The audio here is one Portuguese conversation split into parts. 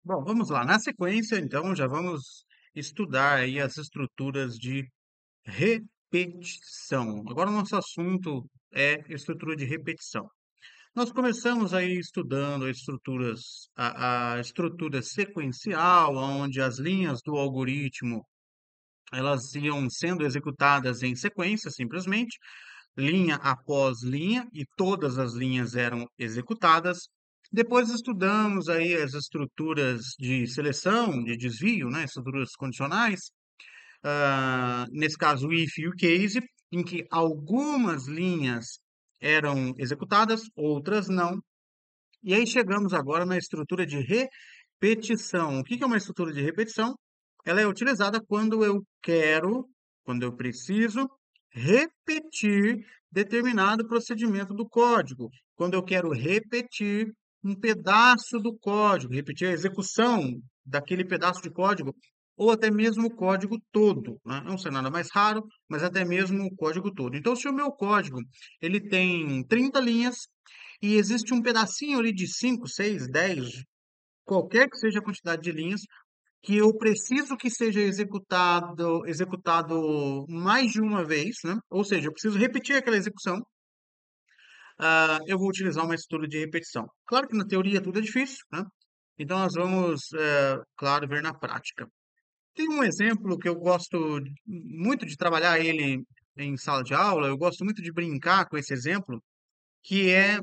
Bom, vamos lá. Na sequência, então, já vamos estudar aí as estruturas de repetição. Agora, o nosso assunto é estrutura de repetição. Nós começamos aí estudando a estrutura sequencial, onde as linhas do algoritmo elas iam sendo executadas em sequência, simplesmente, linha após linha, e todas as linhas eram executadas. Depois estudamos aí as estruturas de seleção, de desvio, né, estruturas condicionais, nesse caso o if e o case, em que algumas linhas eram executadas, outras não. E aí chegamos agora na estrutura de repetição. O que que é uma estrutura de repetição? Ela é utilizada quando eu quero, quando eu preciso repetir determinado procedimento do código. Quando eu quero repetir um pedaço do código, repetir a execução daquele pedaço de código, ou até mesmo o código todo, né? Não sei nada mais raro, mas até mesmo o código todo. Então, se o meu código ele tem 30 linhas, e existe um pedacinho ali de 5, 6, 10, qualquer que seja a quantidade de linhas, que eu preciso que seja executado mais de uma vez, né? Ou seja, eu preciso repetir aquela execução. Eu vou utilizar uma estrutura de repetição. Claro que na teoria tudo é difícil, né? Então nós vamos, claro, ver na prática. Tem um exemplo que eu gosto muito de trabalhar ele em sala de aula, eu gosto muito de brincar com esse exemplo, que é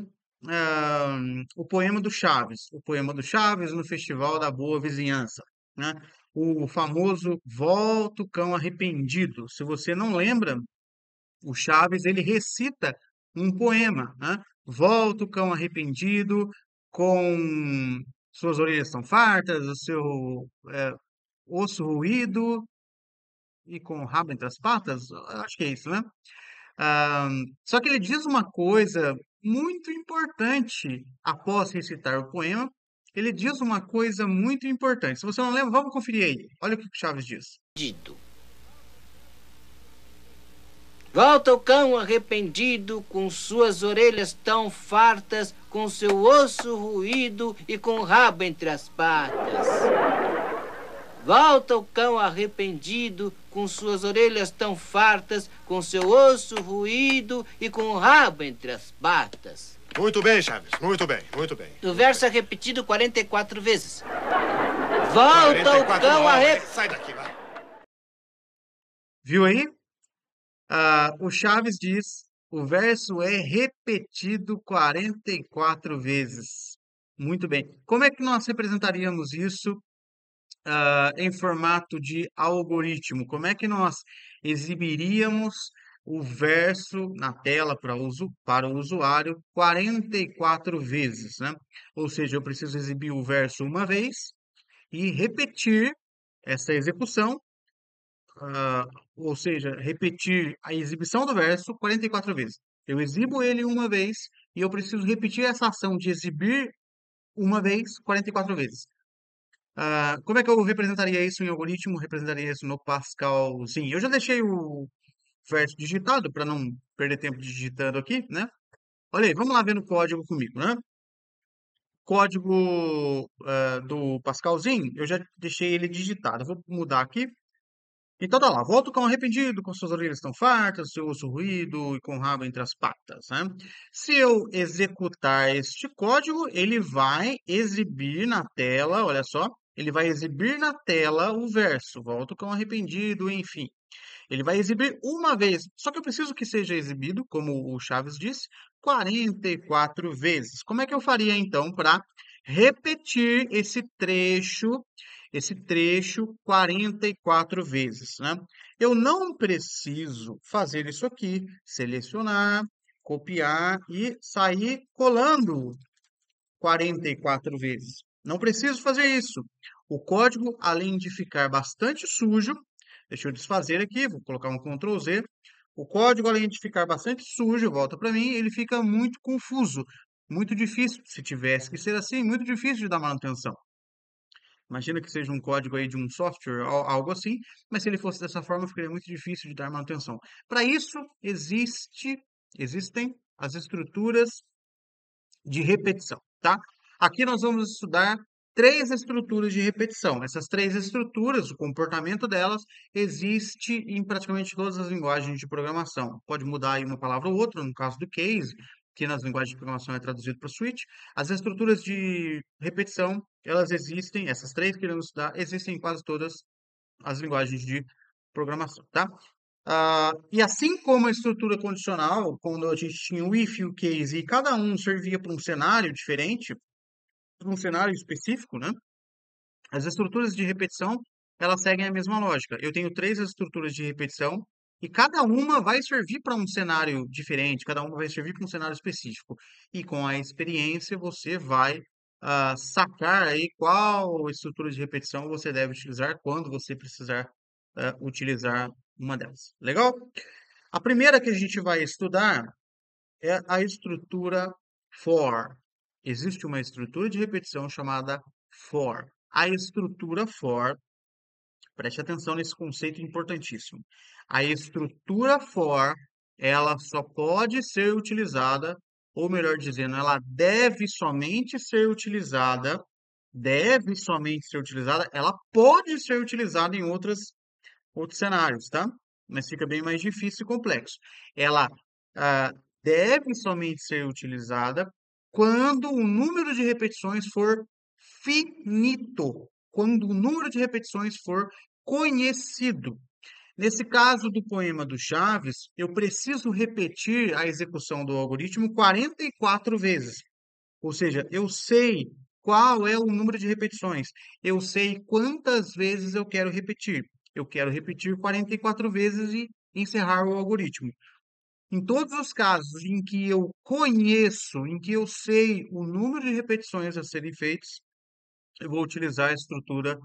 ah, o poema do Chaves. O poema do Chaves no Festival da Boa Vizinhança, né? O famoso Volta o Cão Arrependido. Se você não lembra, o Chaves ele recita um poema, né? Volta o cão arrependido, com suas orelhas tão fartas, o seu osso ruído e com o rabo entre as patas. Acho que é isso, né? Ah, só que ele diz uma coisa muito importante após recitar o poema. Ele diz uma coisa muito importante. Se você não lembra, vamos conferir aí. Olha o que o Chaves diz. Dito. Volta o cão arrependido, com suas orelhas tão fartas, com seu osso ruído e com o rabo entre as patas. Volta o cão arrependido, com suas orelhas tão fartas, com seu osso ruído e com o rabo entre as patas. Muito bem, Chaves. Muito bem, muito bem. O verso é repetido 44 vezes. Volta o 44 cão não, arrependido. Sai daqui, vai. Viu aí? O Chaves diz: o verso é repetido 44 vezes. Muito bem. Como é que nós representaríamos isso, em formato de algoritmo? Como é que nós exibiríamos o verso na tela para o usuário 44 vezes, né? Ou seja, eu preciso exibir o verso uma vez e repetir essa execução, ah, ou seja, repetir a exibição do verso 44 vezes. Eu exibo ele uma vez e eu preciso repetir essa ação de exibir uma vez 44 vezes. Como é que eu representaria isso em algoritmo? Representaria isso no Pascalzinho. Eu já deixei o verso digitado para não perder tempo digitando aqui, né? Olha aí, vamos lá ver no código comigo, né? Código do Pascalzinho, eu já deixei ele digitado. Eu vou mudar aqui. Então tá lá, volta o cão arrependido, com suas orelhas tão fartas, seu osso ruído e com o rabo entre as patas, né? Se eu executar este código, ele vai exibir na tela, olha só, ele vai exibir na tela o verso, volta o cão arrependido, enfim. Ele vai exibir uma vez, só que eu preciso que seja exibido, como o Chaves disse, 44 vezes. Como é que eu faria então para repetir esse trecho 44 vezes, né? Eu não preciso fazer isso aqui, selecionar, copiar e sair colando 44 vezes. Não preciso fazer isso. O código, além de ficar bastante sujo, deixa eu desfazer aqui, vou colocar um Ctrl Z. O código, além de ficar bastante sujo, volta para mim, ele fica muito confuso, muito difícil, se tivesse que ser assim, muito difícil de dar manutenção. Imagina que seja um código aí de um software, algo assim, mas se ele fosse dessa forma, ficaria muito difícil de dar manutenção. Para isso, existem as estruturas de repetição, tá? Aqui nós vamos estudar três estruturas de repetição. Essas três estruturas, o comportamento delas, existe em praticamente todas as linguagens de programação. Pode mudar aí uma palavra ou outra, no caso do case, que nas linguagens de programação é traduzido para switch. As estruturas de repetição, elas existem, essas três que iremos estudar, existem em quase todas as linguagens de programação, tá? E assim como a estrutura condicional, quando a gente tinha o if e o case, e cada um servia para um cenário diferente, para um cenário específico, né? As estruturas de repetição, elas seguem a mesma lógica. Eu tenho três estruturas de repetição e cada uma vai servir para um cenário diferente, cada uma vai servir para um cenário específico. E com a experiência, você vai sacar aí qual estrutura de repetição você deve utilizar quando você precisar utilizar uma delas. Legal? A primeira que a gente vai estudar é a estrutura for. Existe uma estrutura de repetição chamada for. A estrutura for, preste atenção nesse conceito importantíssimo. A estrutura for, ela só pode ser utilizada, ou melhor dizendo, ela deve somente ser utilizada, ela pode ser utilizada em outros cenários, tá? Mas fica bem mais difícil e complexo. Ela ah, deve somente ser utilizada quando o número de repetições for finito, quando o número de repetições for conhecido. Nesse caso do poema do Chaves, eu preciso repetir a execução do algoritmo 44 vezes. Ou seja, eu sei qual é o número de repetições. Eu sei quantas vezes eu quero repetir. Eu quero repetir 44 vezes e encerrar o algoritmo. Em todos os casos em que eu conheço, em que eu sei o número de repetições a serem feitas, eu vou utilizar a estrutura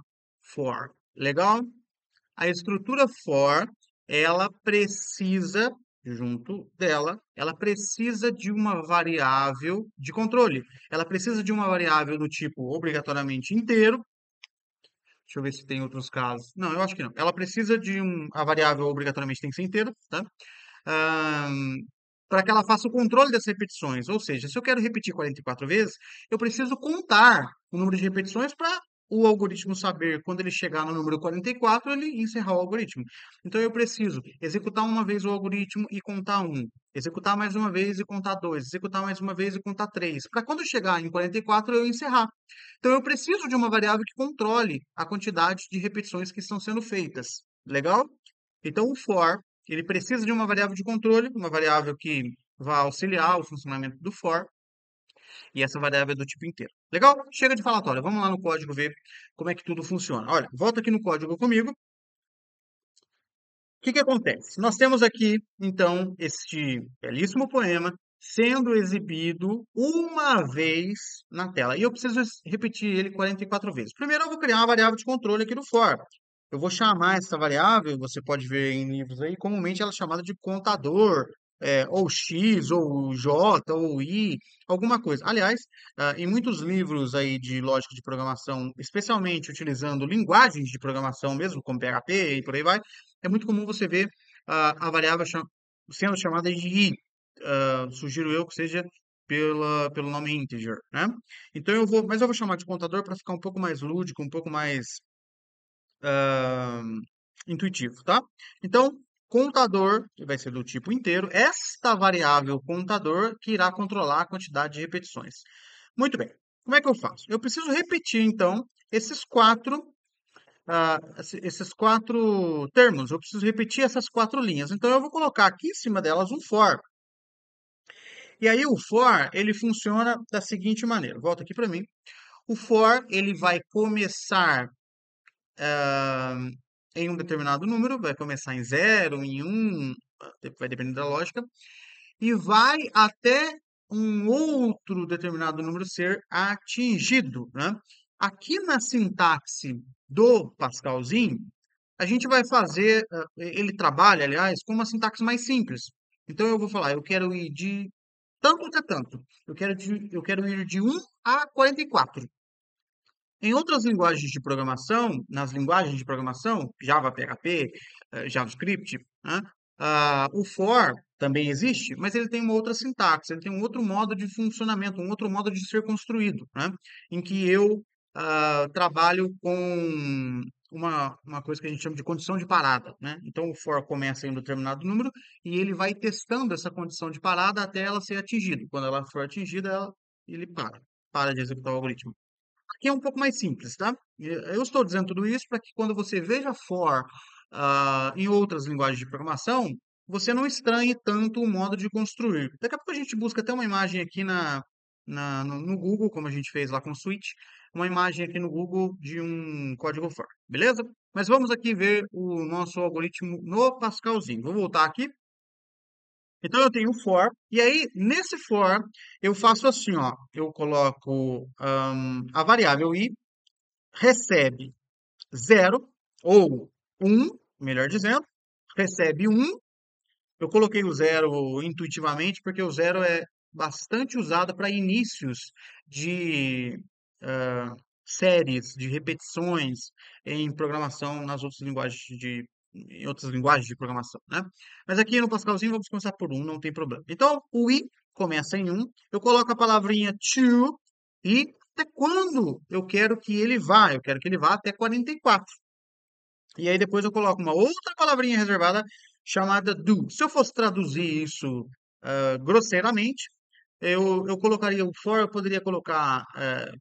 for. Legal? A estrutura for, ela precisa, junto dela, ela precisa de uma variável de controle. Ela precisa de uma variável do tipo obrigatoriamente inteiro. Deixa eu ver se tem outros casos. Não, eu acho que não. Ela precisa de a variável obrigatoriamente tem que ser inteira, tá? Para que ela faça o controle das repetições. Ou seja, se eu quero repetir 44 vezes, eu preciso contar o número de repetições para o algoritmo saber quando ele chegar no número 44, ele encerrar o algoritmo. Então eu preciso executar uma vez o algoritmo e contar um, executar mais uma vez e contar dois, executar mais uma vez e contar três, para quando chegar em 44 eu encerrar. Então eu preciso de uma variável que controle a quantidade de repetições que estão sendo feitas. Legal? Então o for ele precisa de uma variável de controle, uma variável que vai auxiliar o funcionamento do for, e essa variável é do tipo inteiro. Legal? Chega de falatório. Vamos lá no código ver como é que tudo funciona. Olha, volta aqui no código comigo. O que acontece? Nós temos aqui, então, este belíssimo poema sendo exibido uma vez na tela. E eu preciso repetir ele 44 vezes. Primeiro, eu vou criar uma variável de controle aqui no for. Eu vou chamar essa variável, você pode ver em livros aí, comumente ela é chamada de contador, ou X, ou J, ou I, alguma coisa. Aliás, em muitos livros aí de lógica de programação, especialmente utilizando linguagens de programação mesmo, como PHP e por aí vai, é muito comum você ver a variável sendo chamada de I. Sugiro eu que seja pelo nome integer, né? Então mas eu vou chamar de contador para ficar um pouco mais lúdico, um pouco mais intuitivo, tá? Então, contador vai ser do tipo inteiro. Esta variável contador que irá controlar a quantidade de repetições. Muito bem. Como é que eu faço? Eu preciso repetir, então, esses quatro termos. Eu preciso repetir essas quatro linhas. Então, eu vou colocar aqui em cima delas um for. E aí, o for, ele funciona da seguinte maneira. Volta aqui para mim. O for, ele vai começar em um determinado número, vai começar em 0, em 1, vai depender da lógica, e vai até um outro determinado número ser atingido, né? Aqui na sintaxe do Pascalzinho, a gente vai fazer, ele trabalha, aliás, com uma sintaxe mais simples. Então eu vou falar, eu quero ir de tanto até tanto. Eu quero ir de 1 a 44. Em outras linguagens de programação, nas linguagens de programação, Java, PHP, JavaScript, né, o for também existe, mas ele tem uma outra sintaxe, ele tem um outro modo de funcionamento, um outro modo de ser construído, né, em que eu trabalho com uma coisa que a gente chama de condição de parada, né? Então, o for começa em um determinado número e ele vai testando essa condição de parada até ela ser atingida. Quando ela for atingida, ele para de executar o algoritmo. Aqui é um pouco mais simples, tá? Eu estou dizendo tudo isso para que quando você veja for em outras linguagens de programação, você não estranhe tanto o modo de construir. Daqui a pouco a gente busca até uma imagem aqui no Google, como a gente fez lá com o Switch, uma imagem aqui no Google de um código for, beleza? Mas vamos aqui ver o nosso algoritmo no Pascalzinho. Vou voltar aqui. Então eu tenho o for, e aí nesse for eu faço assim, ó, eu coloco a variável i recebe zero ou um, melhor dizendo, recebe um. Eu coloquei o zero intuitivamente porque o zero é bastante usado para inícios de ah, séries, de repetições em programação em outras linguagens de programação, né? Mas aqui no Pascalzinho vamos começar por um, não tem problema. Então, o i começa em um, eu coloco a palavrinha to e até quando eu quero que ele vá? Eu quero que ele vá até 44. E aí depois eu coloco uma outra palavrinha reservada chamada do. Se eu fosse traduzir isso grosseiramente, eu colocaria o for, eu poderia colocar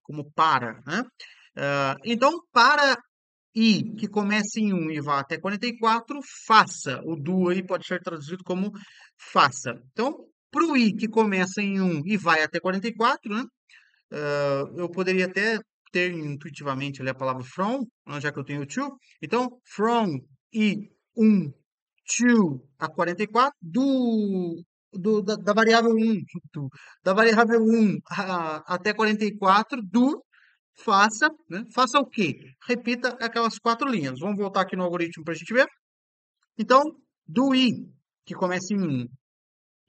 como para, né? Então, para i, que começa em um e vá até 44, faça. O do aí pode ser traduzido como faça. Então, para o i, que começa em um e vai até 44, né? Eu poderia até ter intuitivamente ali a palavra from, né, já que eu tenho o to. Então, from e um to a 44, da variável um da variável um até 44, faça, né? Faça o quê? Repita aquelas quatro linhas. Vamos voltar aqui no algoritmo para a gente ver. Então, do i, que começa em um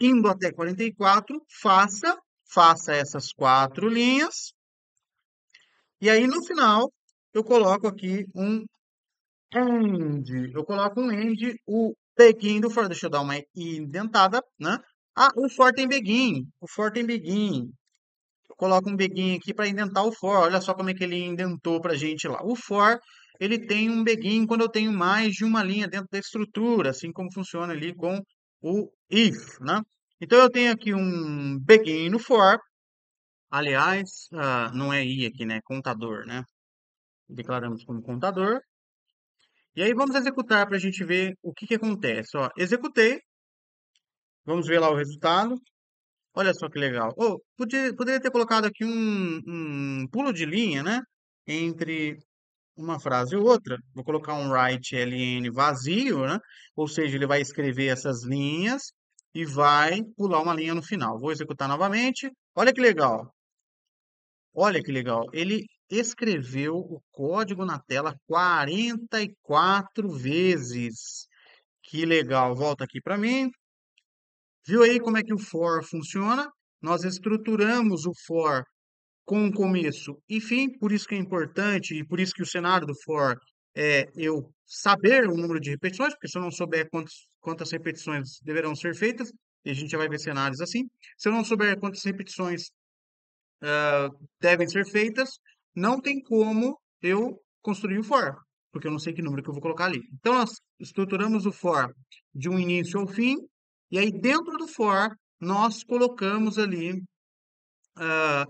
indo até 44, faça essas quatro linhas. E aí, no final, eu coloco aqui um end. Eu coloco um end, o begin do for. Deixa eu dar uma indentada, né? Ah, o for tem begin. O for tem begin. Eu coloco um begin aqui para indentar o for. Olha só como é que ele indentou para a gente lá. O for, ele tem um begin quando eu tenho mais de uma linha dentro da estrutura, assim como funciona ali com o if, né? Então, eu tenho aqui um begin no for. Aliás, não é i aqui, né? Contador, né? Declaramos como contador. E aí vamos executar para a gente ver o que acontece. Ó, executei, vamos ver lá o resultado. Olha só que legal. Oh, poderia ter colocado aqui um pulo de linha, né? Entre uma frase e outra. Vou colocar um write ln vazio, né? Ou seja, ele vai escrever essas linhas e vai pular uma linha no final. Vou executar novamente. Olha que legal. Olha que legal. Ele escreveu o código na tela 44 vezes. Que legal. Volta aqui para mim. Viu aí como é que o for funciona? Nós estruturamos o for com começo e fim, por isso que é importante e por isso que o cenário do for é eu saber o número de repetições, porque se eu não souber quantas repetições deverão ser feitas, e a gente já vai ver cenários assim, se eu não souber quantas repetições devem ser feitas, não tem como eu construir o for, porque eu não sei que número que eu vou colocar ali. Então, nós estruturamos o for de um início ao fim, e aí dentro do for, nós colocamos ali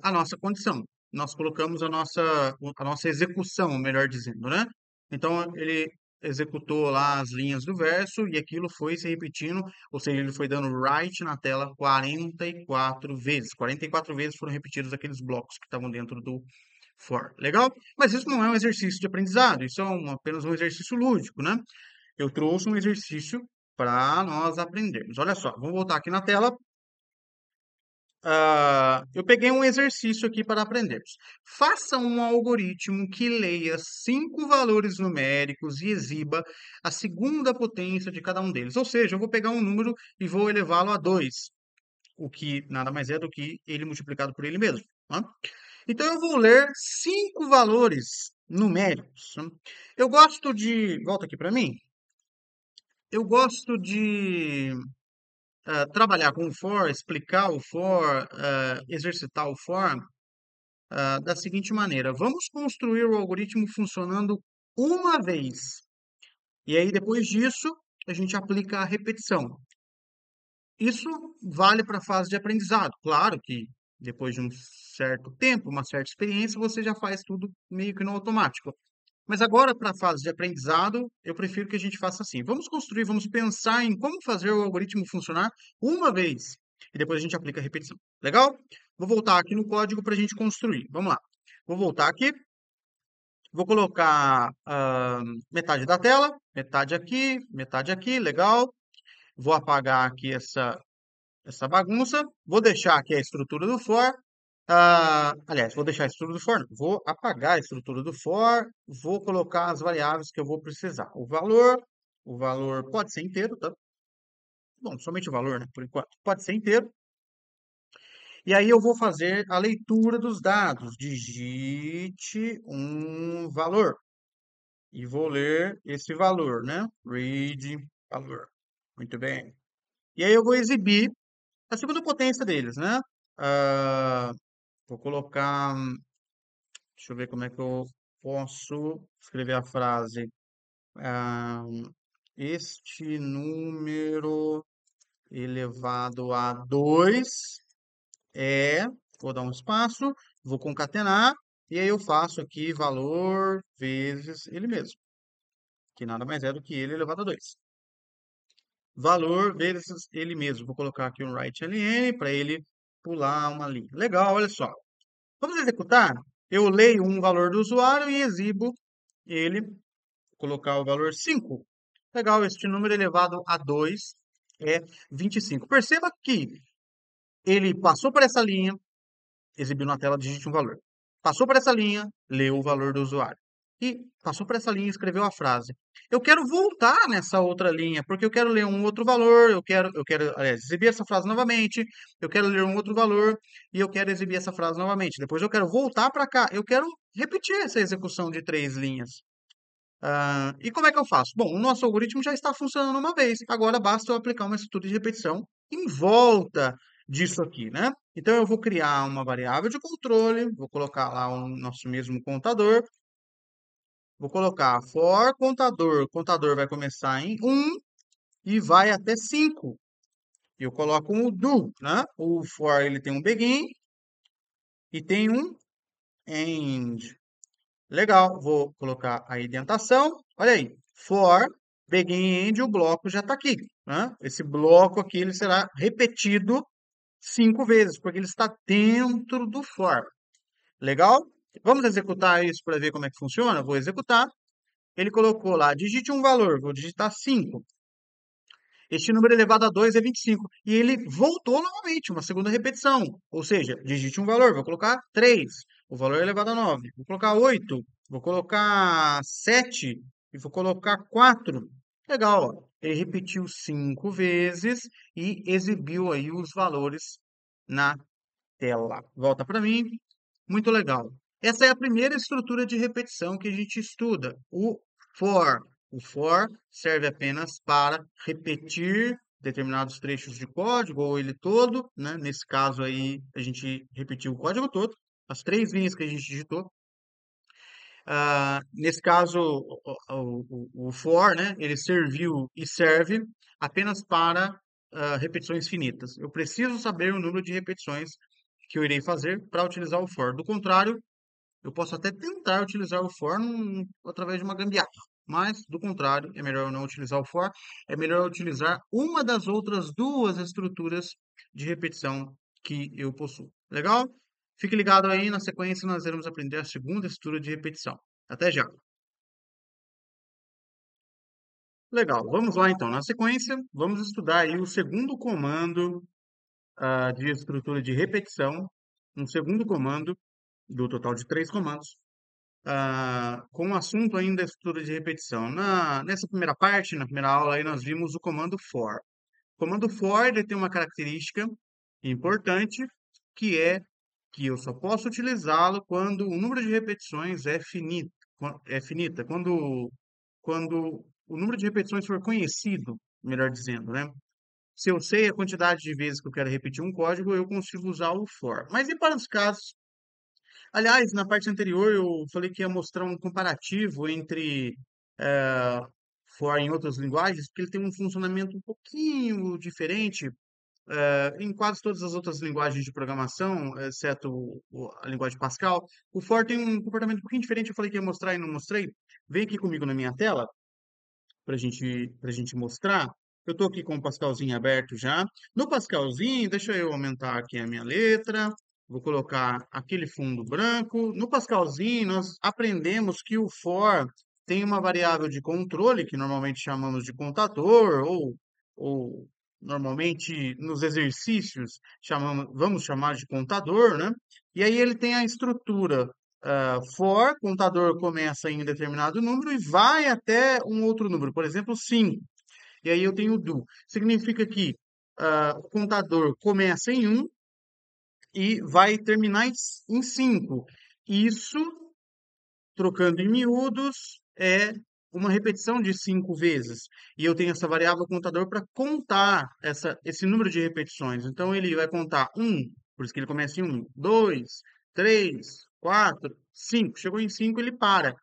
a nossa condição. Nós colocamos a nossa execução, melhor dizendo, né? Então, ele executou lá as linhas do verso e aquilo foi se repetindo, ou seja, ele foi dando write na tela 44 vezes. 44 vezes foram repetidos aqueles blocos que estavam dentro do for. Legal? Mas isso não é um exercício de aprendizado, isso é apenas um exercício lúdico, né? Eu trouxe um exercício para nós aprendermos. Olha só, vamos voltar aqui na tela. Eu peguei um exercício aqui para aprendermos. Faça um algoritmo que leia 5 valores numéricos e exiba a segunda potência de cada um deles. Ou seja, eu vou pegar um número e vou elevá-lo a 2, o que nada mais é do que ele multiplicado por ele mesmo, né? Então, eu vou ler 5 valores numéricos, né? Eu gosto de. Volta aqui para mim. Eu gosto de trabalhar com o for, explicar o for, exercitar o for, da seguinte maneira: vamos construir o algoritmo funcionando uma vez. E aí, depois disso, a gente aplica a repetição. Isso vale para a fase de aprendizado. Claro que depois de um certo tempo, uma certa experiência, você já faz tudo meio que no automático. Mas agora, para a fase de aprendizado, eu prefiro que a gente faça assim. Vamos construir, vamos pensar em como fazer o algoritmo funcionar uma vez. E depois a gente aplica a repetição. Legal? Vou voltar aqui no código para a gente construir. Vamos lá. Vou voltar aqui. Vou colocar metade da tela, metade aqui, legal. Vou apagar aqui essa bagunça. Vou deixar aqui a estrutura do for. Aliás, vou deixar a estrutura do for, não. Vou apagar a estrutura do for. Vou colocar as variáveis que eu vou precisar. O valor pode ser inteiro, tá? Bom, somente o valor, né? Por enquanto. Pode ser inteiro. E aí eu vou fazer a leitura dos dados. Digite um valor. E vou ler esse valor, né? Read valor. Muito bem. E aí eu vou exibir a segunda potência deles, né? Ah, vou colocar. Deixa eu ver como é que eu posso escrever a frase. Ah, este número elevado a 2 é. Vou dar um espaço, vou concatenar, e aí eu faço aqui valor vezes ele mesmo, que nada mais é do que ele elevado a 2. Valor vezes ele mesmo. Vou colocar aqui um write ln para ele pular uma linha. Legal, olha só. Vamos executar? Eu leio um valor do usuário e exibo ele, colocar o valor 5. Legal, este número elevado a 2 é 25. Perceba que ele passou por essa linha, exibiu na tela, digite um valor. Passou por essa linha, leu o valor do usuário. E passou por essa linha e escreveu a frase. Eu quero voltar nessa outra linha, porque eu quero ler um outro valor, aliás, exibir essa frase novamente, eu quero ler um outro valor e eu quero exibir essa frase novamente. Depois eu quero voltar para cá, eu quero repetir essa execução de 3 linhas. E como é que eu faço? Bom, o nosso algoritmo já está funcionando uma vez. Agora basta eu aplicar uma estrutura de repetição em volta disso aqui, né? Então eu vou criar uma variável de controle, vou colocar lá o nosso mesmo contador. Vou colocar for contador. O contador vai começar em 1 e vai até 5. Eu coloco um do, né? O for ele tem um begin e tem um end. Legal, vou colocar a indentação. Olha aí, for, begin, end, o bloco já está aqui, né? Esse bloco aqui ele será repetido 5 vezes, porque ele está dentro do for. Legal? Vamos executar isso para ver como é que funciona? Vou executar. Ele colocou lá, digite um valor, vou digitar 5. Este número elevado a 2 é 25. E ele voltou novamente, uma segunda repetição. Ou seja, digite um valor, vou colocar 3. O valor é elevado a 9. Vou colocar 8. Vou colocar 7. E vou colocar 4. Legal, ó. Ele repetiu 5 vezes e exibiu aí os valores na tela. Volta para mim. Muito legal. Essa é a primeira estrutura de repetição que a gente estuda, o for. O for serve apenas para repetir determinados trechos de código, ou ele todo, né? Nesse caso aí, a gente repetiu o código todo, as 3 linhas que a gente digitou. Nesse caso, o for, né? Ele serviu e serve apenas para repetições finitas. Eu preciso saber o número de repetições que eu irei fazer para utilizar o for. Do contrário, eu posso até tentar utilizar o for através de uma gambiarra, mas, do contrário, é melhor eu não utilizar o for, é melhor eu utilizar uma das outras 2 estruturas de repetição que eu possuo. Legal? Fique ligado aí, na sequência nós iremos aprender a segunda estrutura de repetição. Até já! Legal, vamos lá então. Na sequência, vamos estudar aí o segundo comando de estrutura de repetição, um segundo comando do total de 3 comandos, com o assunto ainda estrutura de repetição. Nessa primeira parte, na primeira aula, aí nós vimos o comando for. O comando for ele tem uma característica importante, que é que eu só posso utilizá-lo quando o número de repetições é finito, finita, quando o número de repetições for conhecido, melhor dizendo, né? Se eu sei a quantidade de vezes que eu quero repetir um código, eu consigo usar o for. Mas e para os casos Aliás, na parte anterior eu falei que ia mostrar um comparativo entre eh, for em outras linguagens, porque ele tem um funcionamento um pouquinho diferente em quase todas as outras linguagens de programação, exceto a linguagem Pascal. O for tem um comportamento um pouquinho diferente. Eu falei que ia mostrar e não mostrei. Vem aqui comigo na minha tela para gente mostrar. Eu estou aqui com o Pascalzinho aberto já. No Pascalzinho, deixa eu aumentar aqui a minha letra. Vou colocar aquele fundo branco. No Pascalzinho, nós aprendemos que o for tem uma variável de controle, que normalmente chamamos de contador, ou normalmente nos exercícios vamos chamar de contador, né? E aí ele tem a estrutura for, contador começa em determinado número e vai até um outro número, por exemplo, 5. E aí eu tenho o do. Significa que o contador começa em um e vai terminar em 5. Isso, trocando em miúdos, é uma repetição de 5 vezes. E eu tenho essa variável contador para contar esse número de repetições. Então ele vai contar um, por isso que ele começa em um, 2, 3, 4, 5. Chegou em 5, ele para.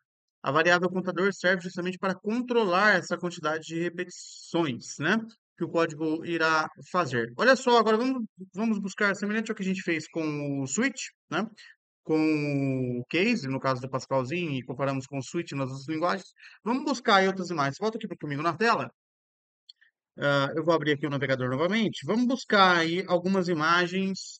A variável contador serve justamente para controlar essa quantidade de repetições, né? Que o código irá fazer. Olha só, agora vamos buscar semelhante ao que a gente fez com o switch, né? Com o case, no caso do Pascalzinho, e comparamos com o switch nas outras linguagens. Vamos buscar aí outras imagens. Volta aqui comigo na tela. Eu vou abrir aqui o navegador novamente. Vamos buscar aí algumas imagens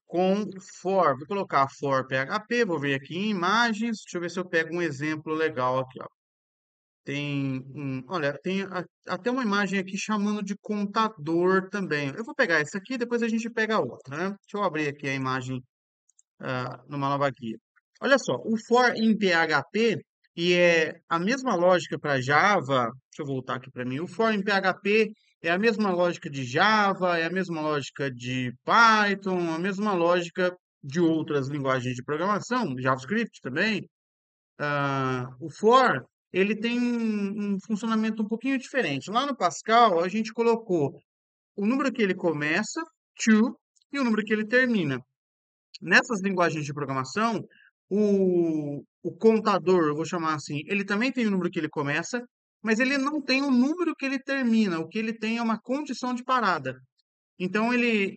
com for. Vou colocar for PHP, vou ver aqui em imagens. Deixa eu ver se eu pego um exemplo legal aqui, ó. Olha, tem até uma imagem aqui chamando de contador também. Eu vou pegar essa aqui, depois a gente pega a outra, né? Deixa eu abrir aqui a imagem numa nova guia. Olha só, o for em PHP, e é a mesma lógica para Java, deixa eu voltar aqui para mim, o for em PHP é a mesma lógica de Java, é a mesma lógica de Python, a mesma lógica de outras linguagens de programação, JavaScript também. O for, ele tem um funcionamento um pouquinho diferente. Lá no Pascal, a gente colocou o número que ele começa, to, e o número que ele termina. Nessas linguagens de programação, o contador, eu vou chamar assim, ele também tem o número que ele começa, mas ele não tem o número que ele termina. O que ele tem é uma condição de parada. Então, ele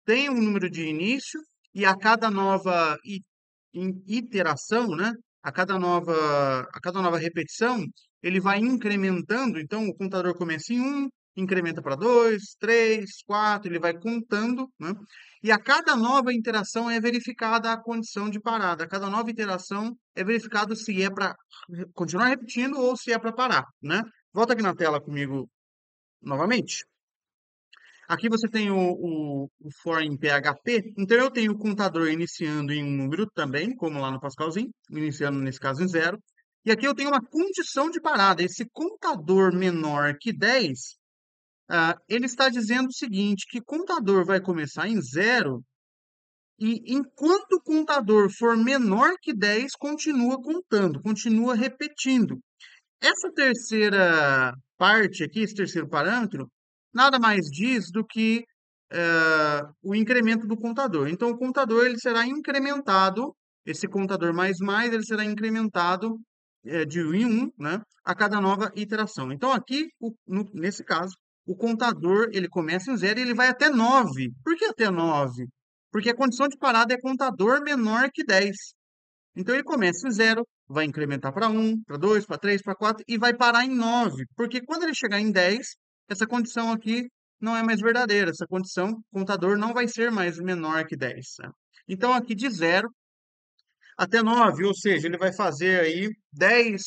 tem um número de início e a cada nova iteração, né? A cada nova repetição, ele vai incrementando. Então, o contador começa em um, incrementa para 2, 3, 4, ele vai contando, né? E a cada nova interação é verificada a condição de parada. A cada nova interação é verificado se é para continuar repetindo ou se é para parar, né? Volta aqui na tela comigo novamente. Aqui você tem o for em PHP, então eu tenho o contador iniciando em um número também, como lá no Pascalzinho, iniciando nesse caso em zero. E aqui eu tenho uma condição de parada. Esse contador menor que 10, ele está dizendo o seguinte, que contador vai começar em zero e enquanto o contador for menor que 10, continua contando, continua repetindo. Essa terceira parte aqui, esse terceiro parâmetro, nada mais diz do que o incremento do contador. Então, o contador ele será incrementado, esse contador mais, ele será incrementado de 1 em 1, né, a cada nova iteração. Então, aqui, nesse caso, o contador ele começa em zero e ele vai até 9. Por que até 9? Porque a condição de parada é contador menor que 10. Então ele começa em zero, vai incrementar para 1, para 2, para 3, para 4 e vai parar em 9. Porque quando ele chegar em 10, essa condição aqui não é mais verdadeira. Essa condição, o contador não vai ser mais menor que 10, né? Então aqui de zero até 9, ou seja, ele vai fazer aí 10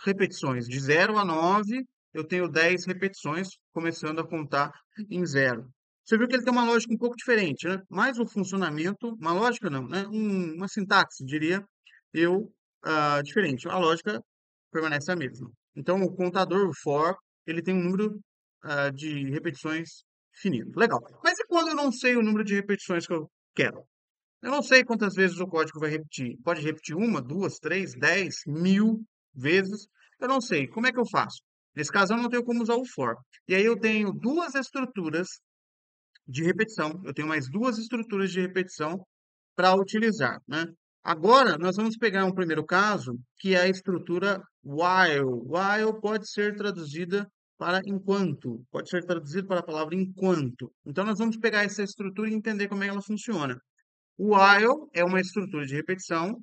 repetições. De zero a 9, eu tenho 10 repetições, começando a contar em zero. Você viu que ele tem uma lógica um pouco diferente, né? Mas o funcionamento, uma lógica não, né? Uma sintaxe, diria eu, diferente. A lógica permanece a mesma. Então, o contador, o for, ele tem um número de repetições finito. Legal. Mas e quando eu não sei o número de repetições que eu quero? Eu não sei quantas vezes o código vai repetir. Pode repetir uma, duas, três, 10, 1000 vezes. Eu não sei. Como é que eu faço? Nesse caso, eu não tenho como usar o for. E aí eu tenho duas estruturas de repetição. Eu tenho mais duas estruturas de repetição para utilizar, né? Agora, nós vamos pegar um primeiro caso, que é a estrutura while. While pode ser traduzida para enquanto, pode ser traduzido para a palavra enquanto. Então, nós vamos pegar essa estrutura e entender como é que ela funciona. O while é uma estrutura de repetição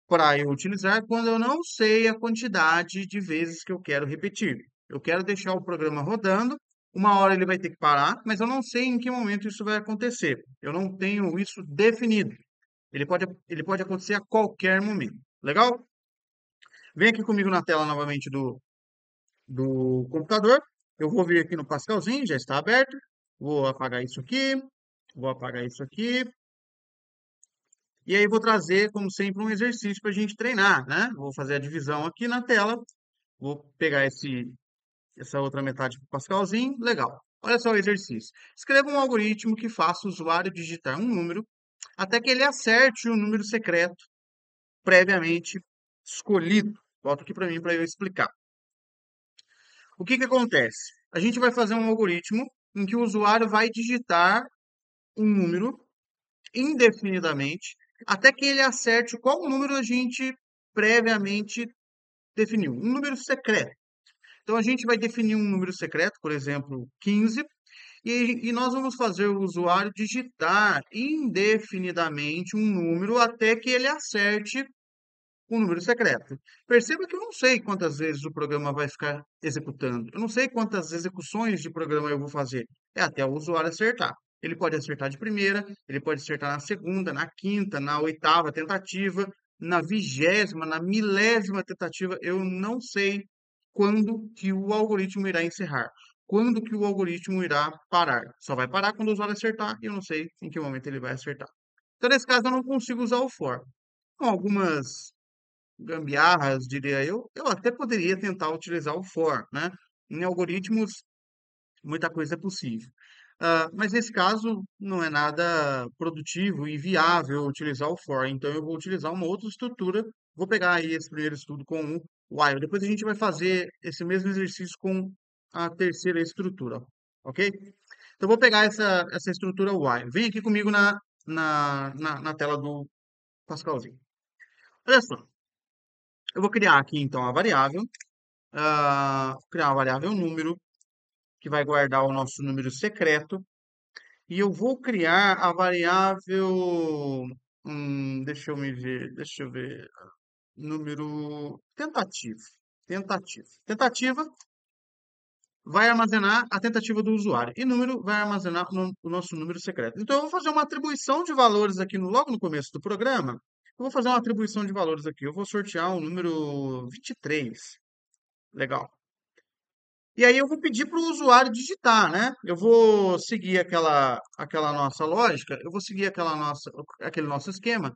para eu utilizar quando eu não sei a quantidade de vezes que eu quero repetir. Eu quero deixar o programa rodando, uma hora ele vai ter que parar, mas eu não sei em que momento isso vai acontecer. Eu não tenho isso definido. Ele pode acontecer a qualquer momento. Legal? Vem aqui comigo na tela novamente do computador. Eu vou vir aqui no Pascalzinho, já está aberto. Vou apagar isso aqui. Vou apagar isso aqui. E aí vou trazer, como sempre, um exercício para a gente treinar, né? Vou fazer a divisão aqui na tela. Vou pegar essa outra metade para o Pascalzinho. Legal. Olha só o exercício. Escreva um algoritmo que faça o usuário digitar um número até que ele acerte o número secreto previamente escolhido. Volta aqui para mim para eu explicar. O que que acontece? A gente vai fazer um algoritmo em que o usuário vai digitar um número indefinidamente até que ele acerte qual número a gente previamente definiu. Um número secreto. Então, a gente vai definir um número secreto, por exemplo, 15, e nós vamos fazer o usuário digitar indefinidamente um número até que ele acerte um número secreto. Perceba que eu não sei quantas vezes o programa vai ficar executando. Eu não sei quantas execuções de programa eu vou fazer. É até o usuário acertar. Ele pode acertar de primeira, ele pode acertar na segunda, na quinta, na oitava tentativa, na 20ª, na 1000ª tentativa. Eu não sei quando que o algoritmo irá encerrar. Quando que o algoritmo irá parar. Só vai parar quando o usuário acertar e eu não sei em que momento ele vai acertar. Então, nesse caso, eu não consigo usar o for. Com algumas gambiarras, diria eu até poderia tentar utilizar o for, né? Em algoritmos, muita coisa é possível. Mas nesse caso, não é nada produtivo e viável utilizar o for, então eu vou utilizar uma outra estrutura. Vou pegar aí esse primeiro estudo com o while. Depois a gente vai fazer esse mesmo exercício com a terceira estrutura, ok? Então, vou pegar essa estrutura while. Vem aqui comigo na tela do Pascalzinho. Olha só. Eu vou criar aqui, então, a variável. Criar uma variável número, que vai guardar o nosso número secreto. E eu vou criar a variável... deixa eu ver. Número tentativo. Tentativa vai armazenar a tentativa do usuário. E número vai armazenar o nosso número secreto. Então, eu vou fazer uma atribuição de valores aqui logo no começo do programa. Eu vou fazer uma atribuição de valores aqui. Eu vou sortear o número 23. Legal. E aí eu vou pedir para o usuário digitar, né? Eu vou seguir aquela nossa lógica, eu vou seguir aquele nosso esquema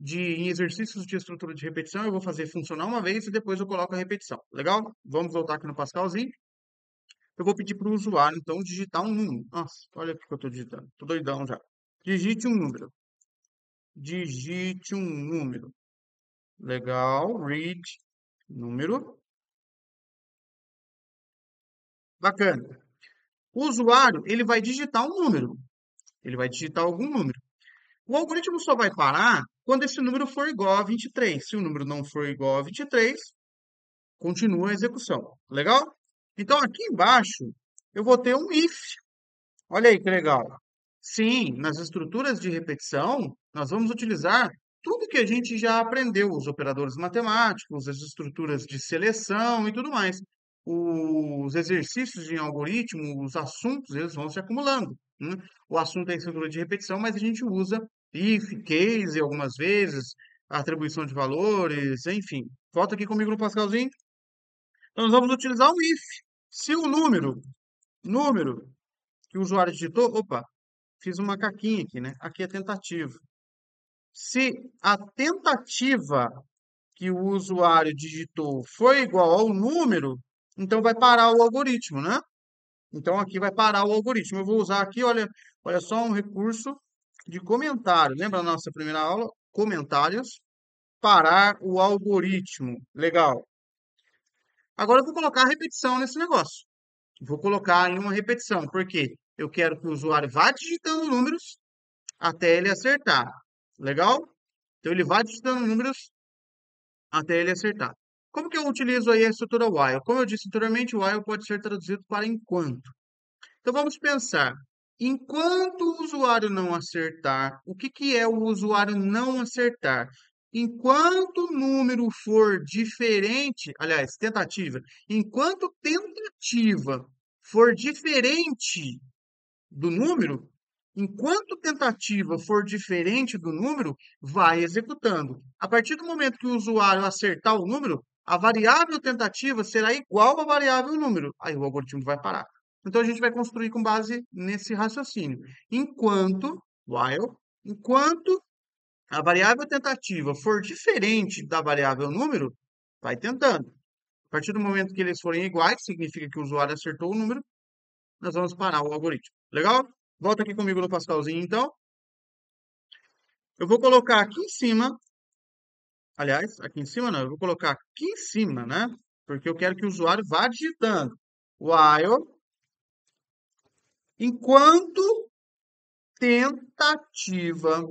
em exercícios de estrutura de repetição, eu vou fazer funcionar uma vez e depois eu coloco a repetição. Legal? Vamos voltar aqui no Pascalzinho. Eu vou pedir para o usuário, então, digitar um número. Nossa, olha o que eu estou digitando. Estou doidão já. Digite um número. Digite um número. Legal. Read número. Bacana. O usuário, ele vai digitar um número. Ele vai digitar algum número. O algoritmo só vai parar quando esse número for igual a 23. Se o número não for igual a 23, continua a execução. Legal? Então, aqui embaixo, eu vou ter um if. Olha aí que legal. Sim, nas estruturas de repetição, nós vamos utilizar tudo que a gente já aprendeu, os operadores matemáticos, as estruturas de seleção e tudo mais. Os exercícios em algoritmo, os assuntos, eles vão se acumulando, né? O assunto é estrutura de repetição, mas a gente usa if, case algumas vezes, atribuição de valores, enfim. Volta aqui comigo no Pascalzinho. Então, nós vamos utilizar o if. Se o número que o usuário digitou, opa, fiz uma caquinha aqui, né? Aqui é tentativa. Se a tentativa que o usuário digitou foi igual ao número, então vai parar o algoritmo, né? Então aqui vai parar o algoritmo. Eu vou usar aqui, olha só um recurso de comentário. Lembra da nossa primeira aula? Comentários. Parar o algoritmo. Legal. Agora eu vou colocar a repetição nesse negócio. Vou colocar em uma repetição, porque eu quero que o usuário vá digitando números até ele acertar. Legal? Então ele vai digitando números até ele acertar. Como que eu utilizo aí a estrutura while? Como eu disse anteriormente, while pode ser traduzido para enquanto. Então vamos pensar. Enquanto o usuário não acertar, o que que é o usuário não acertar? Enquanto o número for diferente, aliás, tentativa, enquanto tentativa for diferente do número, enquanto tentativa for diferente do número, vai executando. A partir do momento que o usuário acertar o número, a variável tentativa será igual à variável número. Aí o algoritmo vai parar. Então a gente vai construir com base nesse raciocínio. While, enquanto a variável tentativa for diferente da variável número, vai tentando. A partir do momento que eles forem iguais, significa que o usuário acertou o número, nós vamos parar o algoritmo. Legal? Volta aqui comigo no Pascalzinho, então. Eu vou colocar aqui em cima, aliás, aqui em cima não, eu vou colocar aqui em cima, né? Porque eu quero que o usuário vá digitando. While, enquanto tentativa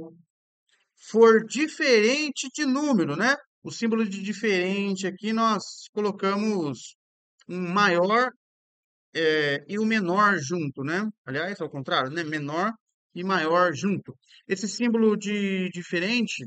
for diferente de número, né? O símbolo de diferente aqui nós colocamos um maior e o menor junto, né? Aliás, ao contrário, né? Menor e maior junto. Esse símbolo de diferente,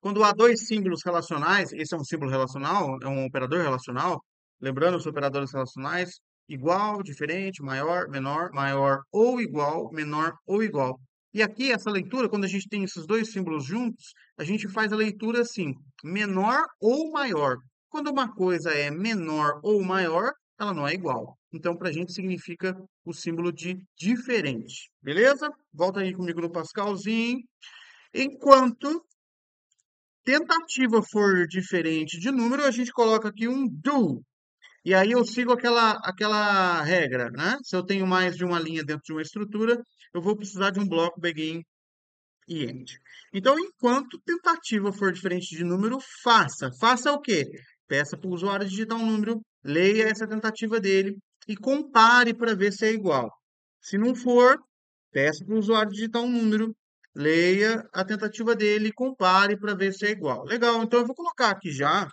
quando há dois símbolos relacionais, esse é um símbolo relacional, é um operador relacional, lembrando os operadores relacionais, igual, diferente, maior, menor, maior ou igual, menor ou igual. E aqui, essa leitura, quando a gente tem esses dois símbolos juntos, a gente faz a leitura assim, menor ou maior. Quando uma coisa é menor ou maior, ela não é igual. Então, para a gente significa o símbolo de diferente. Beleza? Volta aí comigo no Pascalzinho. Enquanto tentativa for diferente de número, a gente coloca aqui um do. E aí eu sigo aquela regra, né? Se eu tenho mais de uma linha dentro de uma estrutura, eu vou precisar de um bloco begin e end. Então, enquanto tentativa for diferente de número, faça. Faça o quê? Peça para o usuário digitar um número, leia essa tentativa dele e compare para ver se é igual. Se não for, peça para o usuário digitar um número, leia a tentativa dele e compare para ver se é igual. Legal, então eu vou colocar aqui já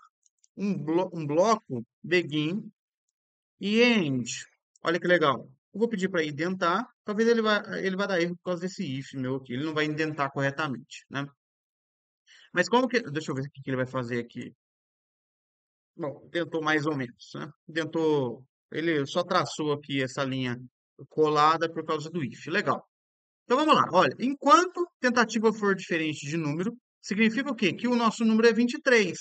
um bloco begin e end. Olha que legal. Eu vou pedir para indentar. Talvez ele vai dar erro por causa desse if meu aqui. Ele não vai indentar corretamente, né? Mas como que... Deixa eu ver o que ele vai fazer aqui. Bom, tentou mais ou menos, né? Tentou... Ele só traçou aqui essa linha colada por causa do if. Legal. Então vamos lá. Olha, enquanto tentativa for diferente de número, significa o quê? Que o nosso número é 23.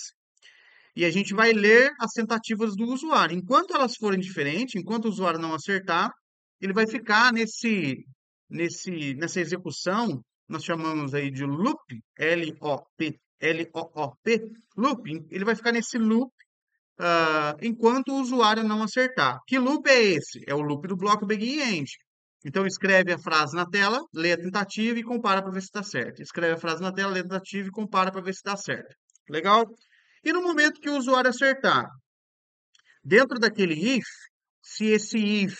E a gente vai ler as tentativas do usuário. Enquanto elas forem diferentes, enquanto o usuário não acertar, ele vai ficar nessa execução, nós chamamos aí de loop, L-O-P, L-O-O-P, looping. Ele vai ficar nesse loop enquanto o usuário não acertar. Que loop é esse? É o loop do bloco begin e end. Então, escreve a frase na tela, lê a tentativa e compara para ver se está certo. Escreve a frase na tela, lê a tentativa e compara para ver se está certo. Legal? E no momento que o usuário acertar, dentro daquele if, se esse if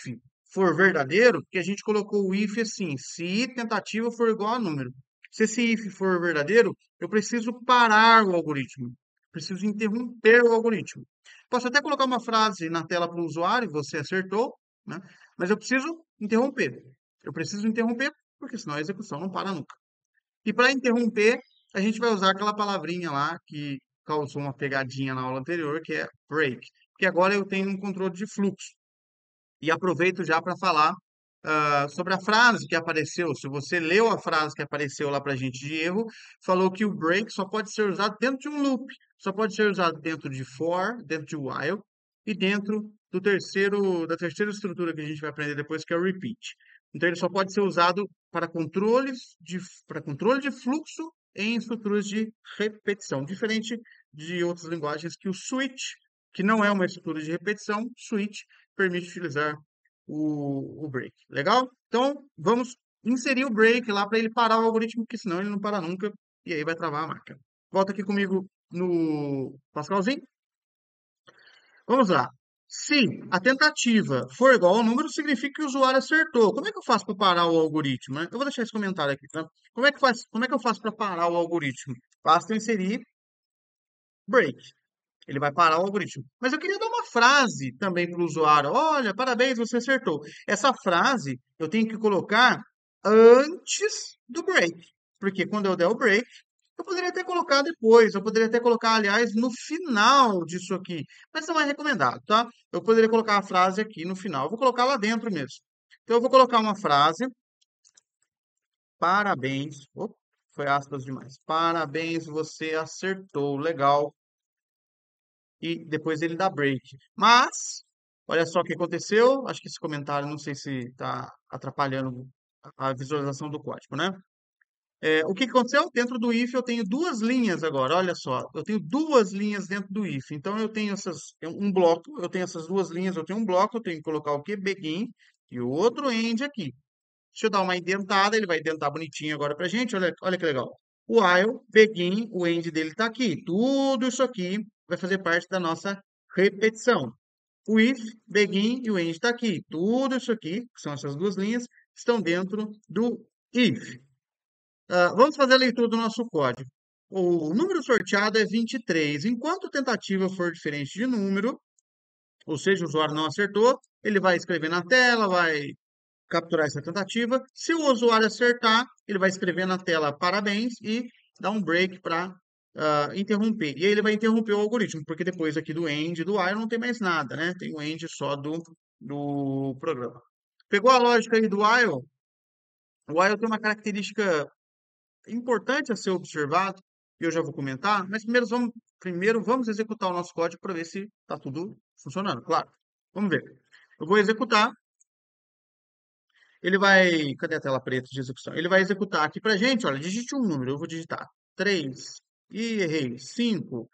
for verdadeiro, porque a gente colocou o if assim, se tentativa for igual a número. Se esse if for verdadeiro, eu preciso parar o algoritmo. Preciso interromper o algoritmo. Posso até colocar uma frase na tela para o usuário, você acertou, né? Mas eu preciso interromper. Eu preciso interromper, porque senão a execução não para nunca. E para interromper, a gente vai usar aquela palavrinha lá que causou uma pegadinha na aula anterior, que é break. Porque agora eu tenho um controle de fluxo. E aproveito já para falar sobre a frase que apareceu. Se você leu a frase que apareceu lá para a gente de erro, falou que o break só pode ser usado dentro de um loop. Só pode ser usado dentro de for, dentro de while e dentro da terceira estrutura que a gente vai aprender depois, que é o repeat. Então, ele só pode ser usado para controle de fluxo em estruturas de repetição, diferente de outras linguagens que o switch, que não é uma estrutura de repetição, switch permite utilizar o break. Legal? Então, vamos inserir o break lá para ele parar o algoritmo, porque senão ele não para nunca e aí vai travar a máquina. Volta aqui comigo no Pascalzinho. Vamos lá. Se a tentativa for igual ao número, significa que o usuário acertou. Como é que eu faço para parar o algoritmo, né? Eu vou deixar esse comentário aqui, tá? Como é que eu faço para parar o algoritmo? Basta eu inserir break. Ele vai parar o algoritmo. Mas eu queria dar uma frase também para o usuário. Olha, parabéns, você acertou. Essa frase eu tenho que colocar antes do break. Porque quando eu der o break, eu poderia até colocar depois. Eu poderia até colocar, aliás, no final disso aqui. Mas não é recomendado, tá? Eu poderia colocar a frase aqui no final. Eu vou colocar lá dentro mesmo. Então eu vou colocar uma frase. Parabéns. Opa, foi aspas demais. Parabéns, você acertou. Legal. E depois ele dá break. Mas, olha só o que aconteceu. Acho que esse comentário, não sei se está atrapalhando a visualização do código, né? O que que aconteceu? Dentro do if eu tenho duas linhas agora, olha só. Eu tenho duas linhas dentro do if. Então eu tenho um bloco, eu tenho essas duas linhas, eu tenho um bloco, eu tenho que colocar o quê? Begin e o outro end aqui. Deixa eu dar uma indentada, ele vai indentar bonitinho agora pra gente, olha que legal. O while, begin, o end dele está aqui. Tudo isso aqui vai fazer parte da nossa repetição. O if, begin e o end está aqui. Tudo isso aqui, que são essas duas linhas, estão dentro do if. Vamos fazer a leitura do nosso código. O número sorteado é 23. Enquanto a tentativa for diferente de número, ou seja, o usuário não acertou, ele vai escrever na tela, vai capturar essa tentativa. Se o usuário acertar, ele vai escrever na tela parabéns e dar um break para interromper. E aí ele vai interromper o algoritmo, porque depois aqui do end e do while não tem mais nada, né? Tem o end só do programa. Pegou a lógica aí do while? O while tem uma característica importante a ser observado, e eu já vou comentar, mas primeiro vamos executar o nosso código para ver se está tudo funcionando, claro. Vamos ver. Eu vou executar. Ele vai. Cadê a tela preta de execução? Ele vai executar aqui para gente, olha, digite um número. Eu vou digitar 3, e errei, 5,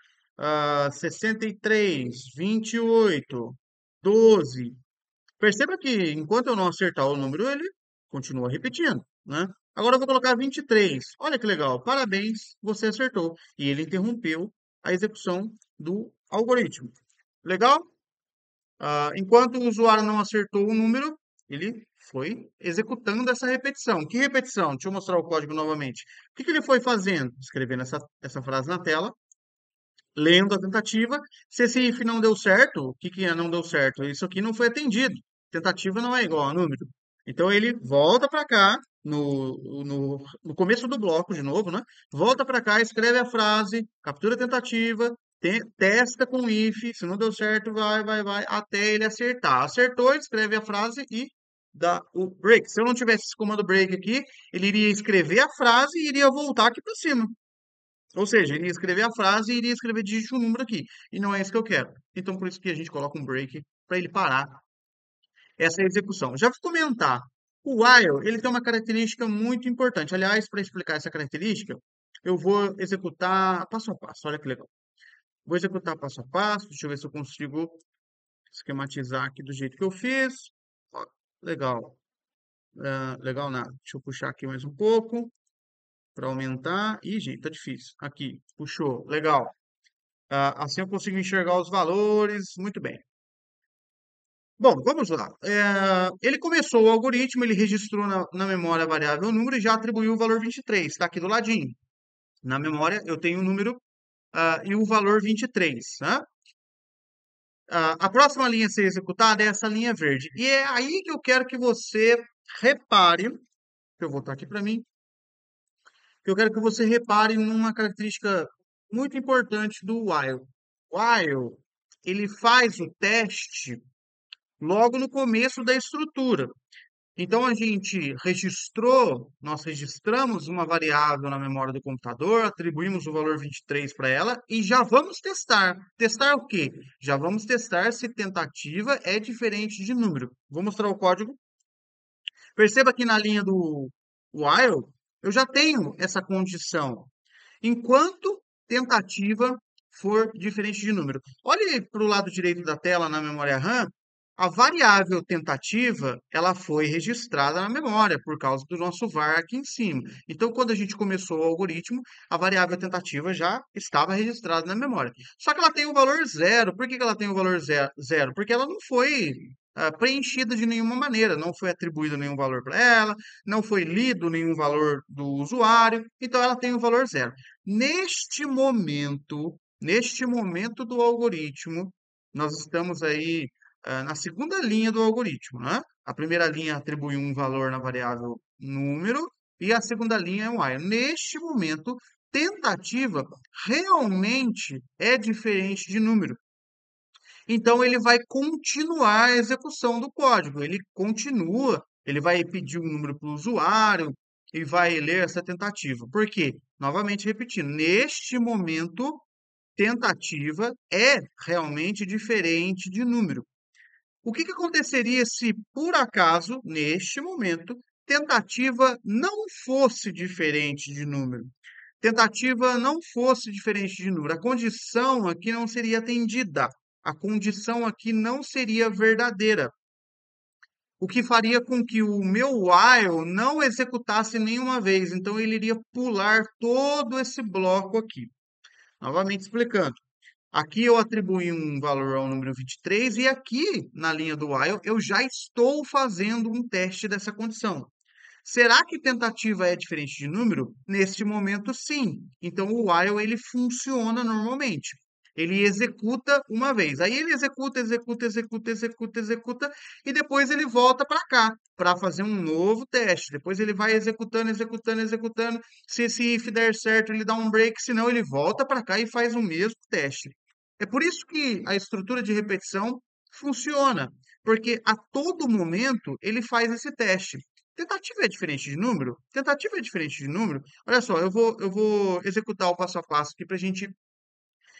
63, 28, 12. Perceba que enquanto eu não acertar o número, ele continua repetindo, né? Agora eu vou colocar 23. Olha que legal. Parabéns, você acertou. E ele interrompeu a execução do algoritmo. Legal? Enquanto o usuário não acertou o número, ele foi executando essa repetição. Que repetição? Deixa eu mostrar o código novamente. O que que ele foi fazendo? Escrevendo essa frase na tela, lendo a tentativa. Se esse if não deu certo, o que que não deu certo? Isso aqui não foi atendido. Tentativa não é igual a número. Então ele volta para cá, no começo do bloco, de novo, né? Volta para cá, escreve a frase, captura a tentativa, testa com if, se não deu certo, vai, até ele acertar. Acertou, ele escreve a frase e dá o break. Se eu não tivesse esse comando break aqui, ele iria escrever a frase e iria voltar aqui para cima. Ou seja, ele ia escrever a frase e iria escrever digite um número aqui. E não é isso que eu quero. Então, por isso que a gente coloca um break para ele parar essa execução. Já vou comentar. O while, ele tem uma característica muito importante. Aliás, para explicar essa característica, eu vou executar passo a passo. Olha que legal. Vou executar passo a passo. Deixa eu ver se eu consigo esquematizar aqui do jeito que eu fiz. Ó, legal. Legal nada. Deixa eu puxar aqui mais um pouco para aumentar. Ih, gente, tá difícil. Aqui, puxou. Legal. Assim eu consigo enxergar os valores. Muito bem. Bom, vamos lá. Ele começou o algoritmo, ele registrou na memória a variável o número e já atribuiu o valor 23. Está aqui do ladinho. Na memória eu tenho o número e o valor 23. Né? A próxima linha a ser executada é essa linha verde. E é aí que eu quero que você repare. Deixa eu voltar aqui para mim. Eu quero que você repare numa característica muito importante do while. While, ele faz o teste logo no começo da estrutura. Então, nós registramos uma variável na memória do computador, atribuímos o valor 23 para ela e já vamos testar. Testar o quê? Já vamos testar se tentativa é diferente de número. Vou mostrar o código. Perceba que na linha do while, eu já tenho essa condição. Enquanto tentativa for diferente de número. Olhe para o lado direito da tela na memória RAM, A variável tentativa, ela foi registrada na memória por causa do nosso var aqui em cima. Então, quando a gente começou o algoritmo, a variável tentativa já estava registrada na memória. Só que ela tem o valor zero. Por que que ela tem o valor zero? Porque ela não foi preenchida de nenhuma maneira, não foi atribuído nenhum valor para ela, não foi lido nenhum valor do usuário, então ela tem o valor zero. Neste momento do algoritmo, nós estamos aí na segunda linha do algoritmo, né? A primeira linha atribui um valor na variável número e a segunda linha é um while. Neste momento, tentativa realmente é diferente de número. Então, ele vai continuar a execução do código. Ele continua, ele vai pedir um número para o usuário e vai ler essa tentativa. Por quê? Novamente repetindo, neste momento, tentativa é realmente diferente de número. O que que aconteceria se, por acaso, neste momento, tentativa não fosse diferente de número? Tentativa não fosse diferente de número. A condição aqui não seria atendida. A condição aqui não seria verdadeira. O que faria com que o meu while não executasse nenhuma vez. Então, ele iria pular todo esse bloco aqui. Novamente explicando. Aqui eu atribuí um valor ao número 23 e aqui na linha do while eu já estou fazendo um teste dessa condição. Será que tentativa é diferente de número? Neste momento, sim. Então o while ele funciona normalmente. Ele executa uma vez. Aí ele executa e depois ele volta para cá para fazer um novo teste. Depois ele vai executando. Se esse if der certo, ele dá um break, senão ele volta para cá e faz o mesmo teste. É por isso que a estrutura de repetição funciona, porque a todo momento ele faz esse teste. Tentativa é diferente de número? Tentativa é diferente de número? Olha só, eu vou executar o passo a passo aqui para a gente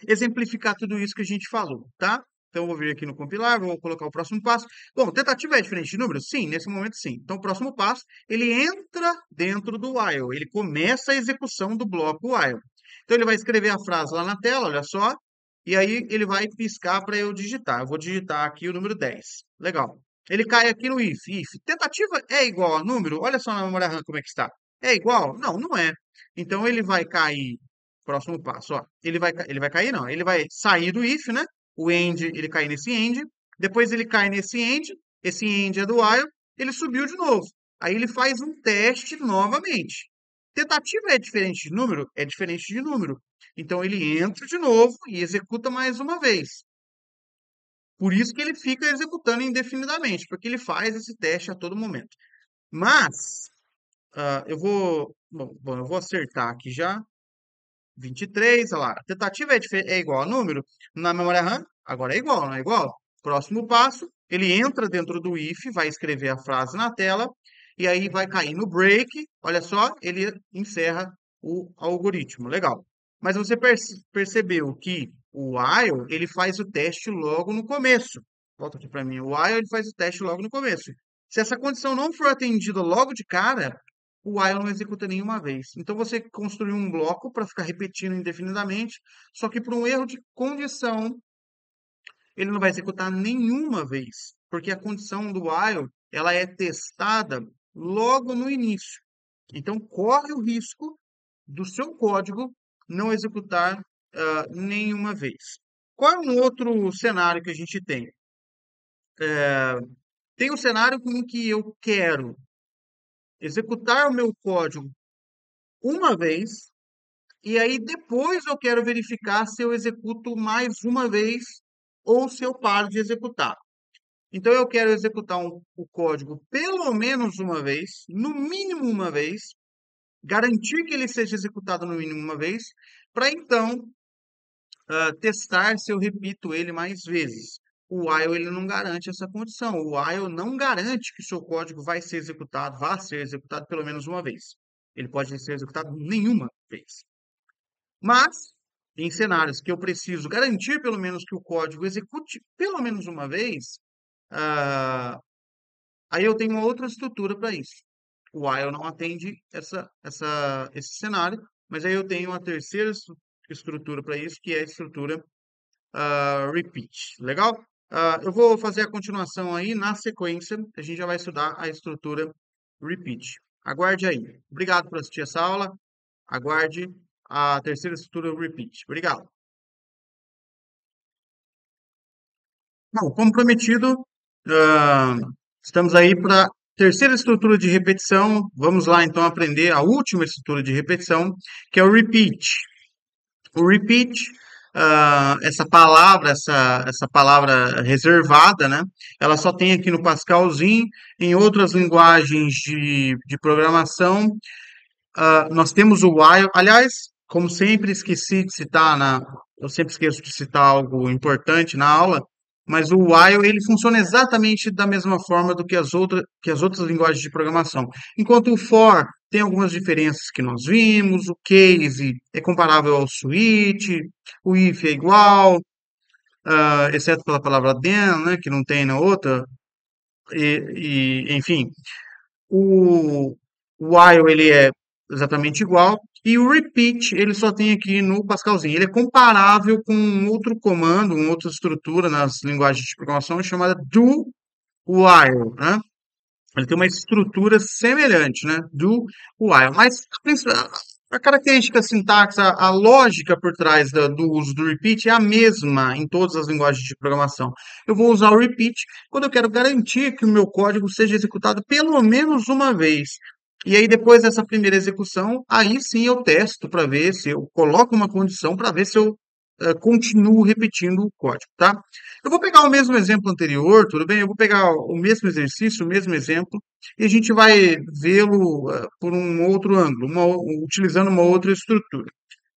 exemplificar tudo isso que a gente falou, tá? Então, eu vou vir aqui no compilar, vou colocar o próximo passo. Bom, tentativa é diferente de número? Sim, nesse momento sim. Então, o próximo passo, ele entra dentro do while, ele começa a execução do bloco while. Então, ele vai escrever a frase lá na tela, olha só, e aí ele vai piscar para eu digitar. Eu vou digitar aqui o número 10. Legal. Ele cai aqui no if. If. Tentativa é igual a número? Olha só na memória RAM como é que está. É igual? Não, não é. Então, ele vai cair. Próximo passo, ó. Ele vai cair, não. Ele vai sair do if, né? O end, ele cai nesse end. Depois ele cai nesse end. Esse end é do while. Ele subiu de novo. Aí ele faz um teste novamente. Tentativa é diferente de número? É diferente de número. Então ele entra de novo e executa mais uma vez. Por isso que ele fica executando indefinidamente, porque ele faz esse teste a todo momento. Mas, eu vou acertar aqui já. 23, olha lá. A tentativa é igual a número. Na memória RAM, agora é igual, não é igual? Próximo passo, ele entra dentro do if, vai escrever a frase na tela, e aí vai cair no break. Olha só, ele encerra o algoritmo. Legal. Mas você percebeu que o while, ele faz o teste logo no começo. Volta aqui para mim. O while, ele faz o teste logo no começo. Se essa condição não for atendida logo de cara, o while não executa nenhuma vez. Então você construiu um bloco para ficar repetindo indefinidamente, só que por um erro de condição, ele não vai executar nenhuma vez, porque a condição do while, ela é testada logo no início. Então corre o risco do seu código não executar nenhuma vez. Qual é um outro cenário que a gente tem? Tem um cenário em que eu quero executar o meu código uma vez, e aí depois eu quero verificar se eu executo mais uma vez ou se eu paro de executar. Então eu quero executar o código pelo menos uma vez, no mínimo uma vez, garantir que ele seja executado no mínimo uma vez, para então testar se eu repito ele mais vezes. O while ele não garante essa condição. O while não garante que o seu código vai ser executado pelo menos uma vez. Ele pode ser executado nenhuma vez. Mas, em cenários que eu preciso garantir pelo menos que o código execute pelo menos uma vez, ah, aí eu tenho uma outra estrutura para isso. O while não atende esse cenário, mas aí eu tenho uma terceira estrutura para isso, que é a estrutura repeat. Legal? Eu vou fazer a continuação aí, na sequência, a gente já vai estudar a estrutura repeat. Aguarde aí. Obrigado por assistir essa aula. Aguarde a terceira estrutura repeat. Obrigado. Bom, como prometido, ah, estamos aí para a terceira estrutura de repetição. Vamos lá, então, aprender a última estrutura de repetição, que é o repeat. O repeat, essa palavra reservada, né? Ela só tem aqui no Pascalzinho. Em outras linguagens de programação, nós temos o while. Aliás, como sempre, esqueci de citar eu sempre esqueço de citar algo importante na aula, mas o while ele funciona exatamente da mesma forma do que as outras linguagens de programação. Enquanto o for tem algumas diferenças que nós vimos, o case é comparável ao switch, o if é igual, exceto pela palavra then, né, que não tem na outra, enfim. O while ele é exatamente igual e o repeat ele só tem aqui no Pascalzinho. Ele é comparável com um outro comando, uma outra estrutura nas linguagens de programação chamada do while, né? Ele tem uma estrutura semelhante, né? Do while, mas a característica, a sintaxe, a lógica por trás do uso do repeat é a mesma em todas as linguagens de programação. Eu vou usar o repeat quando eu quero garantir que o meu código seja executado pelo menos uma vez. E aí, depois dessa primeira execução, aí sim eu testo para ver se eu coloco uma condição para ver se eu continuo repetindo o código, tá? Eu vou pegar o mesmo exemplo anterior, tudo bem? Eu vou pegar o mesmo exercício, o mesmo exemplo, e a gente vai vê-lo por um outro ângulo, utilizando uma outra estrutura.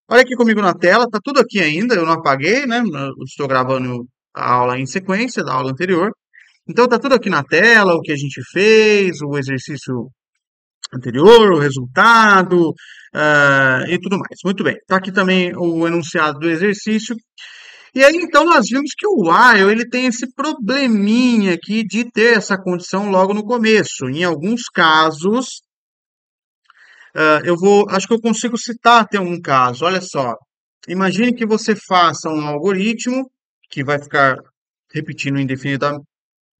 Olha aqui comigo na tela, tá tudo aqui ainda, eu não apaguei, né? Eu estou gravando a aula em sequência da aula anterior. Então tá tudo aqui na tela, o que a gente fez, o exercício anterior, o resultado, e tudo mais. Muito bem. Tá aqui também o enunciado do exercício. E aí, então, nós vimos que o while, ele tem esse probleminha aqui de ter essa condição logo no começo. Em alguns casos, acho que eu consigo citar até um caso. Olha só. Imagine que você faça um algoritmo que vai ficar repetindo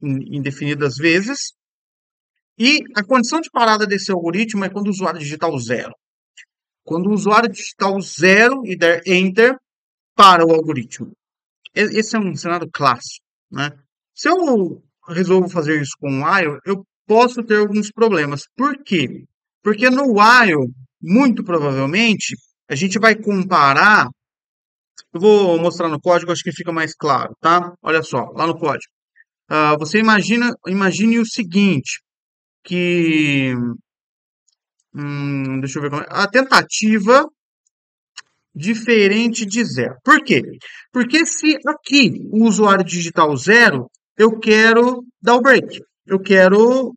indefinidas vezes. E a condição de parada desse algoritmo é quando o usuário digitar o zero. Quando o usuário digitar o zero e der Enter, para o algoritmo. Esse é um cenário clássico, né? Se eu resolvo fazer isso com o while, eu posso ter alguns problemas. Por quê? Porque no while, muito provavelmente, a gente vai comparar. Eu vou mostrar no código, acho que fica mais claro, tá? Olha só, lá no código. Você imagine o seguinte, que deixa eu ver como é. A tentativa diferente de zero. Por quê? Porque se aqui o usuário digitar o zero, eu quero dar o break. Eu quero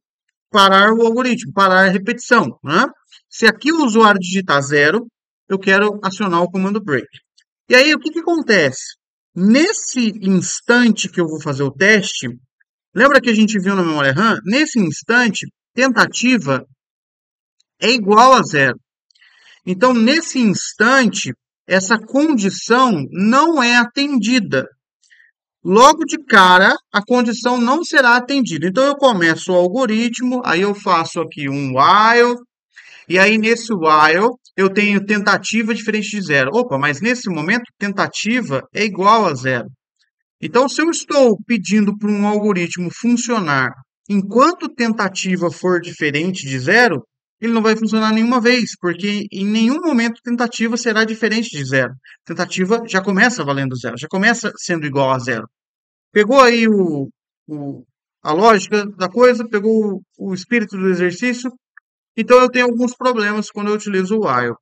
parar o algoritmo, parar a repetição, né? Se aqui o usuário digitar zero, eu quero acionar o comando break. E aí, o que que acontece? Nesse instante que eu vou fazer o teste, lembra que a gente viu na memória RAM? Nesse instante, tentativa é igual a zero. Então, nesse instante, essa condição não é atendida. Logo de cara, a condição não será atendida. Então, eu começo o algoritmo, aí eu faço aqui um while, e aí nesse while eu tenho tentativa diferente de zero. Opa, mas nesse momento, tentativa é igual a zero. Então, se eu estou pedindo para um algoritmo funcionar enquanto tentativa for diferente de zero, ele não vai funcionar nenhuma vez, porque em nenhum momento tentativa será diferente de zero. Tentativa já começa valendo zero, já começa sendo igual a zero. Pegou aí a lógica da coisa, pegou o espírito do exercício, então eu tenho alguns problemas quando eu utilizo o while.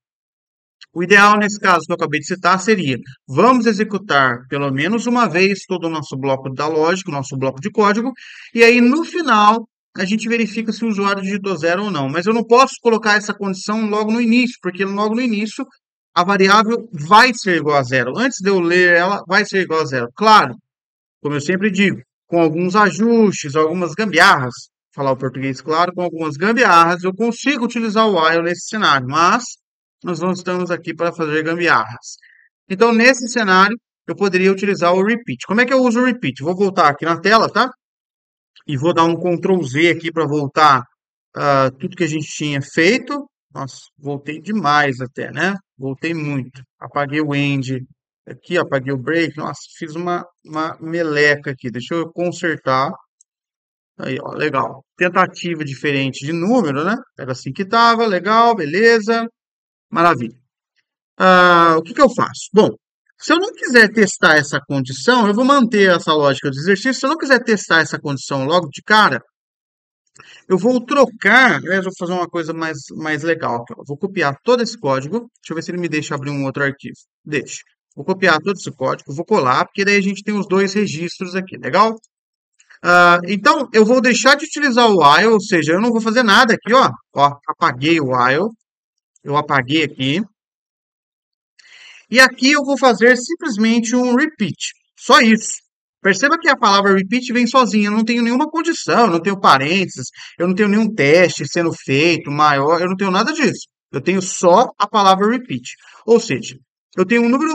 O ideal nesse caso que eu acabei de citar seria, vamos executar pelo menos uma vez todo o nosso bloco da lógica, o nosso bloco de código, e aí no final a gente verifica se o usuário digitou zero ou não. Mas eu não posso colocar essa condição logo no início, porque logo no início a variável vai ser igual a zero. Antes de eu ler ela, vai ser igual a zero. Claro, como eu sempre digo, com alguns ajustes, algumas gambiarras, falar o português claro, com algumas gambiarras, eu consigo utilizar o while nesse cenário, mas nós não estamos aqui para fazer gambiarras. Então, nesse cenário, eu poderia utilizar o repeat. Como é que eu uso o repeat? Vou voltar aqui na tela, tá? E vou dar um Ctrl Z aqui para voltar tudo que a gente tinha feito. Nossa, voltei demais até, né? Voltei muito. Apaguei o end aqui, apaguei o break. Nossa, fiz uma meleca aqui. Deixa eu consertar. Aí, ó, legal. Tentativa diferente de número, né? Era assim que estava, legal, beleza. Maravilha. O que que eu faço? Bom, se eu não quiser testar essa condição, eu vou manter essa lógica do exercício. Se eu não quiser testar essa condição logo de cara, eu vou trocar, aliás, eu vou fazer uma coisa mais legal aqui, ó. Eu vou copiar todo esse código. Deixa eu ver se ele me deixa abrir um outro arquivo. Deixa. Vou copiar todo esse código, vou colar, porque daí a gente tem os dois registros aqui, legal? Então, eu vou deixar de utilizar o while, ou seja, eu não vou fazer nada aqui, ó. Ó, apaguei o while. Eu apaguei aqui. E aqui eu vou fazer simplesmente um repeat. Só isso. Perceba que a palavra repeat vem sozinha. Eu não tenho nenhuma condição, eu não tenho parênteses, eu não tenho nenhum teste sendo feito, maior, eu não tenho nada disso. Eu tenho só a palavra repeat. Ou seja, eu tenho um número,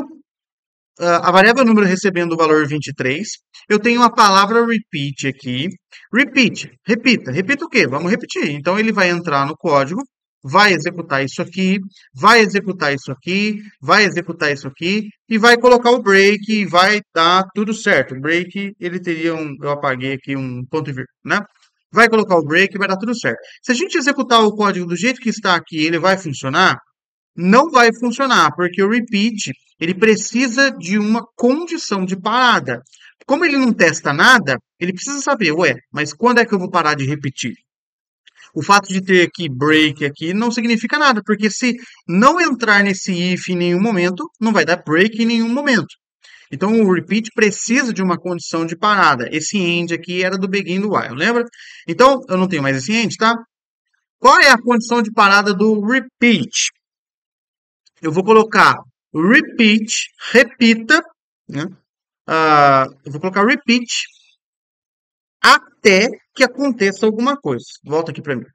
a variável número recebendo o valor 23. Eu tenho a palavra repeat aqui. Repeat, repita. Repita o quê? Vamos repetir. Então ele vai entrar no código, vai executar isso aqui, vai executar isso aqui, vai executar isso aqui e vai colocar o break e vai dar tudo certo. O break, ele teria eu apaguei aqui um ponto e vírgula, né? Vai colocar o break e vai dar tudo certo. Se a gente executar o código do jeito que está aqui, ele vai funcionar? Não vai funcionar, porque o repeat, ele precisa de uma condição de parada. Como ele não testa nada, ele precisa saber, ué, mas quando é que eu vou parar de repetir? O fato de ter aqui break aqui não significa nada, porque se não entrar nesse if em nenhum momento, não vai dar break em nenhum momento. Então o repeat precisa de uma condição de parada. Esse end aqui era do begin do while, lembra? Então eu não tenho mais esse end, tá? Qual é a condição de parada do repeat? Eu vou colocar repeat, repita, né? Eu vou colocar repeat até que aconteça alguma coisa. Volta aqui para mim.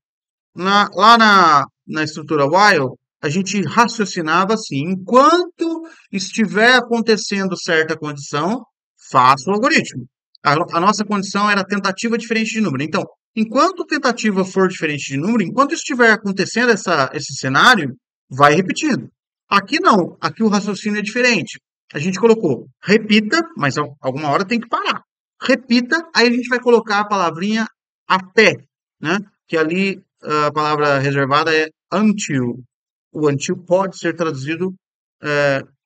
Lá na estrutura while, a gente raciocinava assim: enquanto estiver acontecendo certa condição, faça o algoritmo. A nossa condição era tentativa diferente de número. Então, enquanto tentativa for diferente de número, enquanto estiver acontecendo esse cenário, vai repetindo. Aqui não, aqui o raciocínio é diferente. A gente colocou repita, mas alguma hora tem que parar. Repita, aí a gente vai colocar a palavrinha até, né? Que ali a palavra reservada é until. O until pode ser traduzido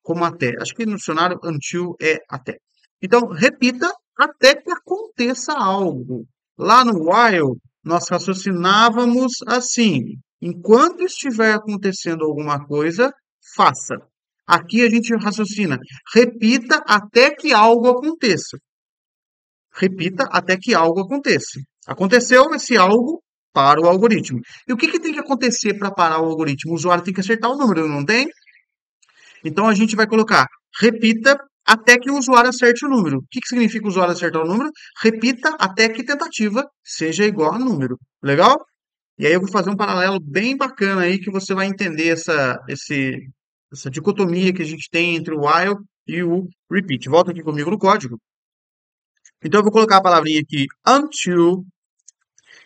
como até. Acho que no dicionário until é até. Então, repita até que aconteça algo. Lá no while, nós raciocinávamos assim: enquanto estiver acontecendo alguma coisa, faça. Aqui a gente raciocina: repita até que algo aconteça. Repita até que algo aconteça. Aconteceu esse algo, para o algoritmo. E o que tem que acontecer para parar o algoritmo? O usuário tem que acertar o número, não tem? Então a gente vai colocar repita até que o usuário acerte o número. O que significa o usuário acertar o número? Repita até que tentativa seja igual a número. Legal? E aí eu vou fazer um paralelo bem bacana aí que você vai entender essa dicotomia que a gente tem entre o while e o repeat. Volta aqui comigo no código. Então eu vou colocar a palavrinha aqui until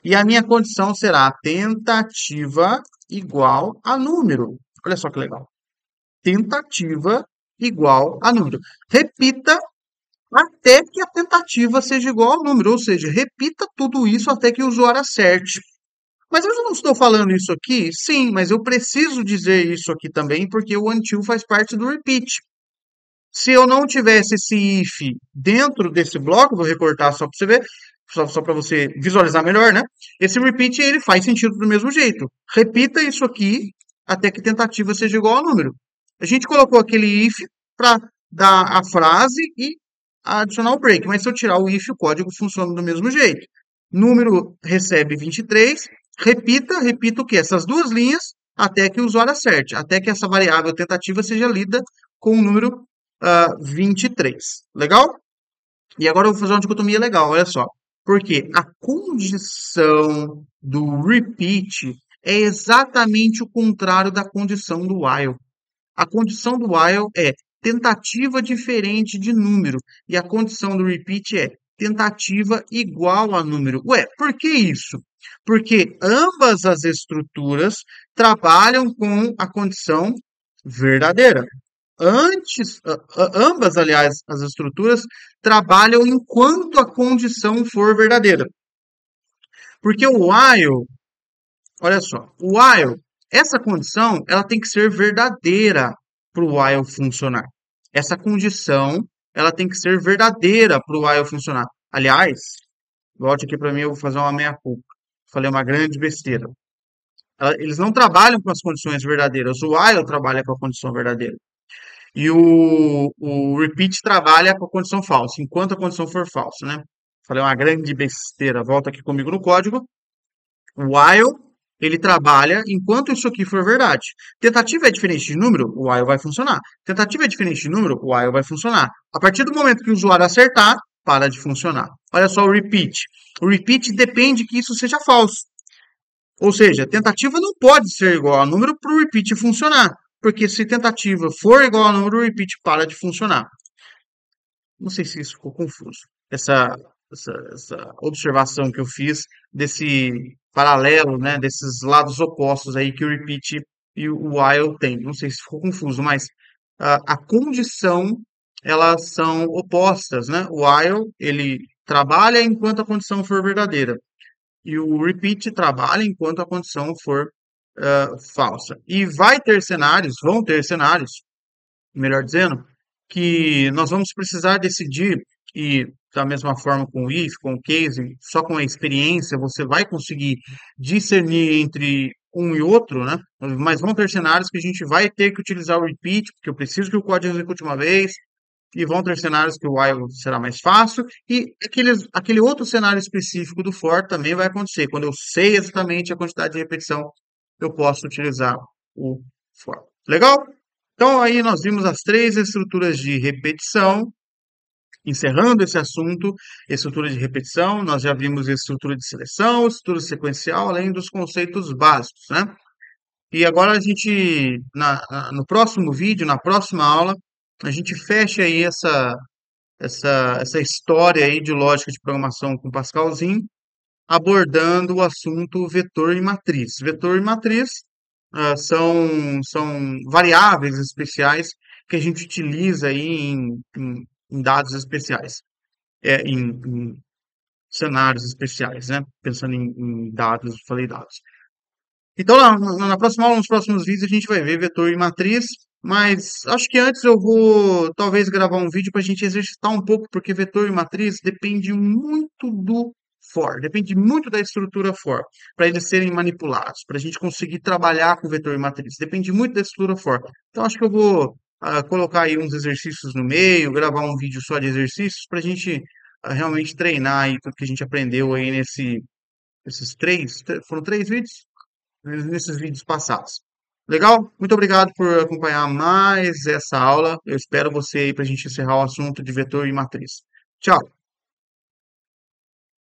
e a minha condição será tentativa igual a número. Olha só que legal. Tentativa igual a número. Repita até que a tentativa seja igual ao número. Ou seja, repita tudo isso até que o usuário acerte. Mas eu não estou falando isso aqui? Sim, mas eu preciso dizer isso aqui também, porque o until faz parte do repeat. Se eu não tivesse esse if dentro desse bloco, vou recortar só para você ver, só para você visualizar melhor, né? Esse repeat ele faz sentido do mesmo jeito. Repita isso aqui até que tentativa seja igual ao número. A gente colocou aquele if para dar a frase e adicionar o break, mas se eu tirar o if, o código funciona do mesmo jeito. Número recebe 23, repita o que? Essas duas linhas até que o usuário acerte, até que essa variável tentativa seja lida com o número 23. Legal? E agora eu vou fazer uma dicotomia legal, olha só. Porque a condição do repeat é exatamente o contrário da condição do while. A condição do while é tentativa diferente de número. E a condição do repeat é tentativa igual a número. Ué, por que isso? Porque ambas as estruturas trabalham com a condição verdadeira. Ambas, aliás, as estruturas trabalham enquanto a condição for verdadeira. Porque o while, olha só, o while, essa condição, ela tem que ser verdadeira para o while funcionar. Essa condição, ela tem que ser verdadeira para o while funcionar. Aliás, volte aqui para mim, eu vou fazer uma meia-culpa. Falei uma grande besteira. Eles não trabalham com as condições verdadeiras. O while trabalha com a condição verdadeira. E o repeat trabalha com a condição falsa, enquanto a condição for falsa, né? Falei uma grande besteira. Volta aqui comigo no código. O while, ele trabalha enquanto isso aqui for verdade. Tentativa é diferente de número, o while vai funcionar. Tentativa é diferente de número, o while vai funcionar. A partir do momento que o usuário acertar, para de funcionar. Olha só o repeat. O repeat depende que isso seja falso. Ou seja, tentativa não pode ser igual a número para o repeat funcionar. Porque se tentativa for igual a número, o repeat para de funcionar. Não sei se isso ficou confuso. Essa observação que eu fiz desse paralelo, né, desses lados opostos aí que o repeat e o while têm. Não sei se ficou confuso, mas a condição, elas são opostas, né? O while, ele trabalha enquanto a condição for verdadeira. E o repeat trabalha enquanto a condição for falsa. E vão ter cenários, melhor dizendo, que nós vamos precisar decidir, e da mesma forma com o if, com o case, só com a experiência você vai conseguir discernir entre um e outro, né? Mas vão ter cenários que a gente vai ter que utilizar o repeat, porque eu preciso que o código execute uma vez, e vão ter cenários que o while será mais fácil, e aquele outro cenário específico do for também vai acontecer. Quando eu sei exatamente a quantidade de repetição, eu posso utilizar o for. Legal? Então, aí nós vimos as três estruturas de repetição. Encerrando esse assunto, estrutura de repetição, nós já vimos estrutura de seleção, estrutura sequencial, além dos conceitos básicos, né? E agora a gente, no próximo vídeo, na próxima aula, a gente fecha aí essa história aí de lógica de programação com Pascalzinho, abordando o assunto vetor e matriz. Vetor e matriz são variáveis especiais que a gente utiliza aí em dados especiais, em cenários especiais, né? Pensando em dados, falei dados. Então, na próxima aula, nos próximos vídeos, a gente vai ver vetor e matriz, mas acho que antes eu vou talvez gravar um vídeo para a gente exercitar um pouco, porque vetor e matriz depende muito do for, depende muito da estrutura for, para eles serem manipulados, para a gente conseguir trabalhar com vetor e matriz, depende muito da estrutura for. Então, acho que eu vou colocar aí uns exercícios no meio, gravar um vídeo só de exercícios, para a gente realmente treinar aí tudo que a gente aprendeu aí foram 3 vídeos? Nesses vídeos passados. Legal? Muito obrigado por acompanhar mais essa aula. Eu espero você aí para a gente encerrar o assunto de vetor e matriz. Tchau!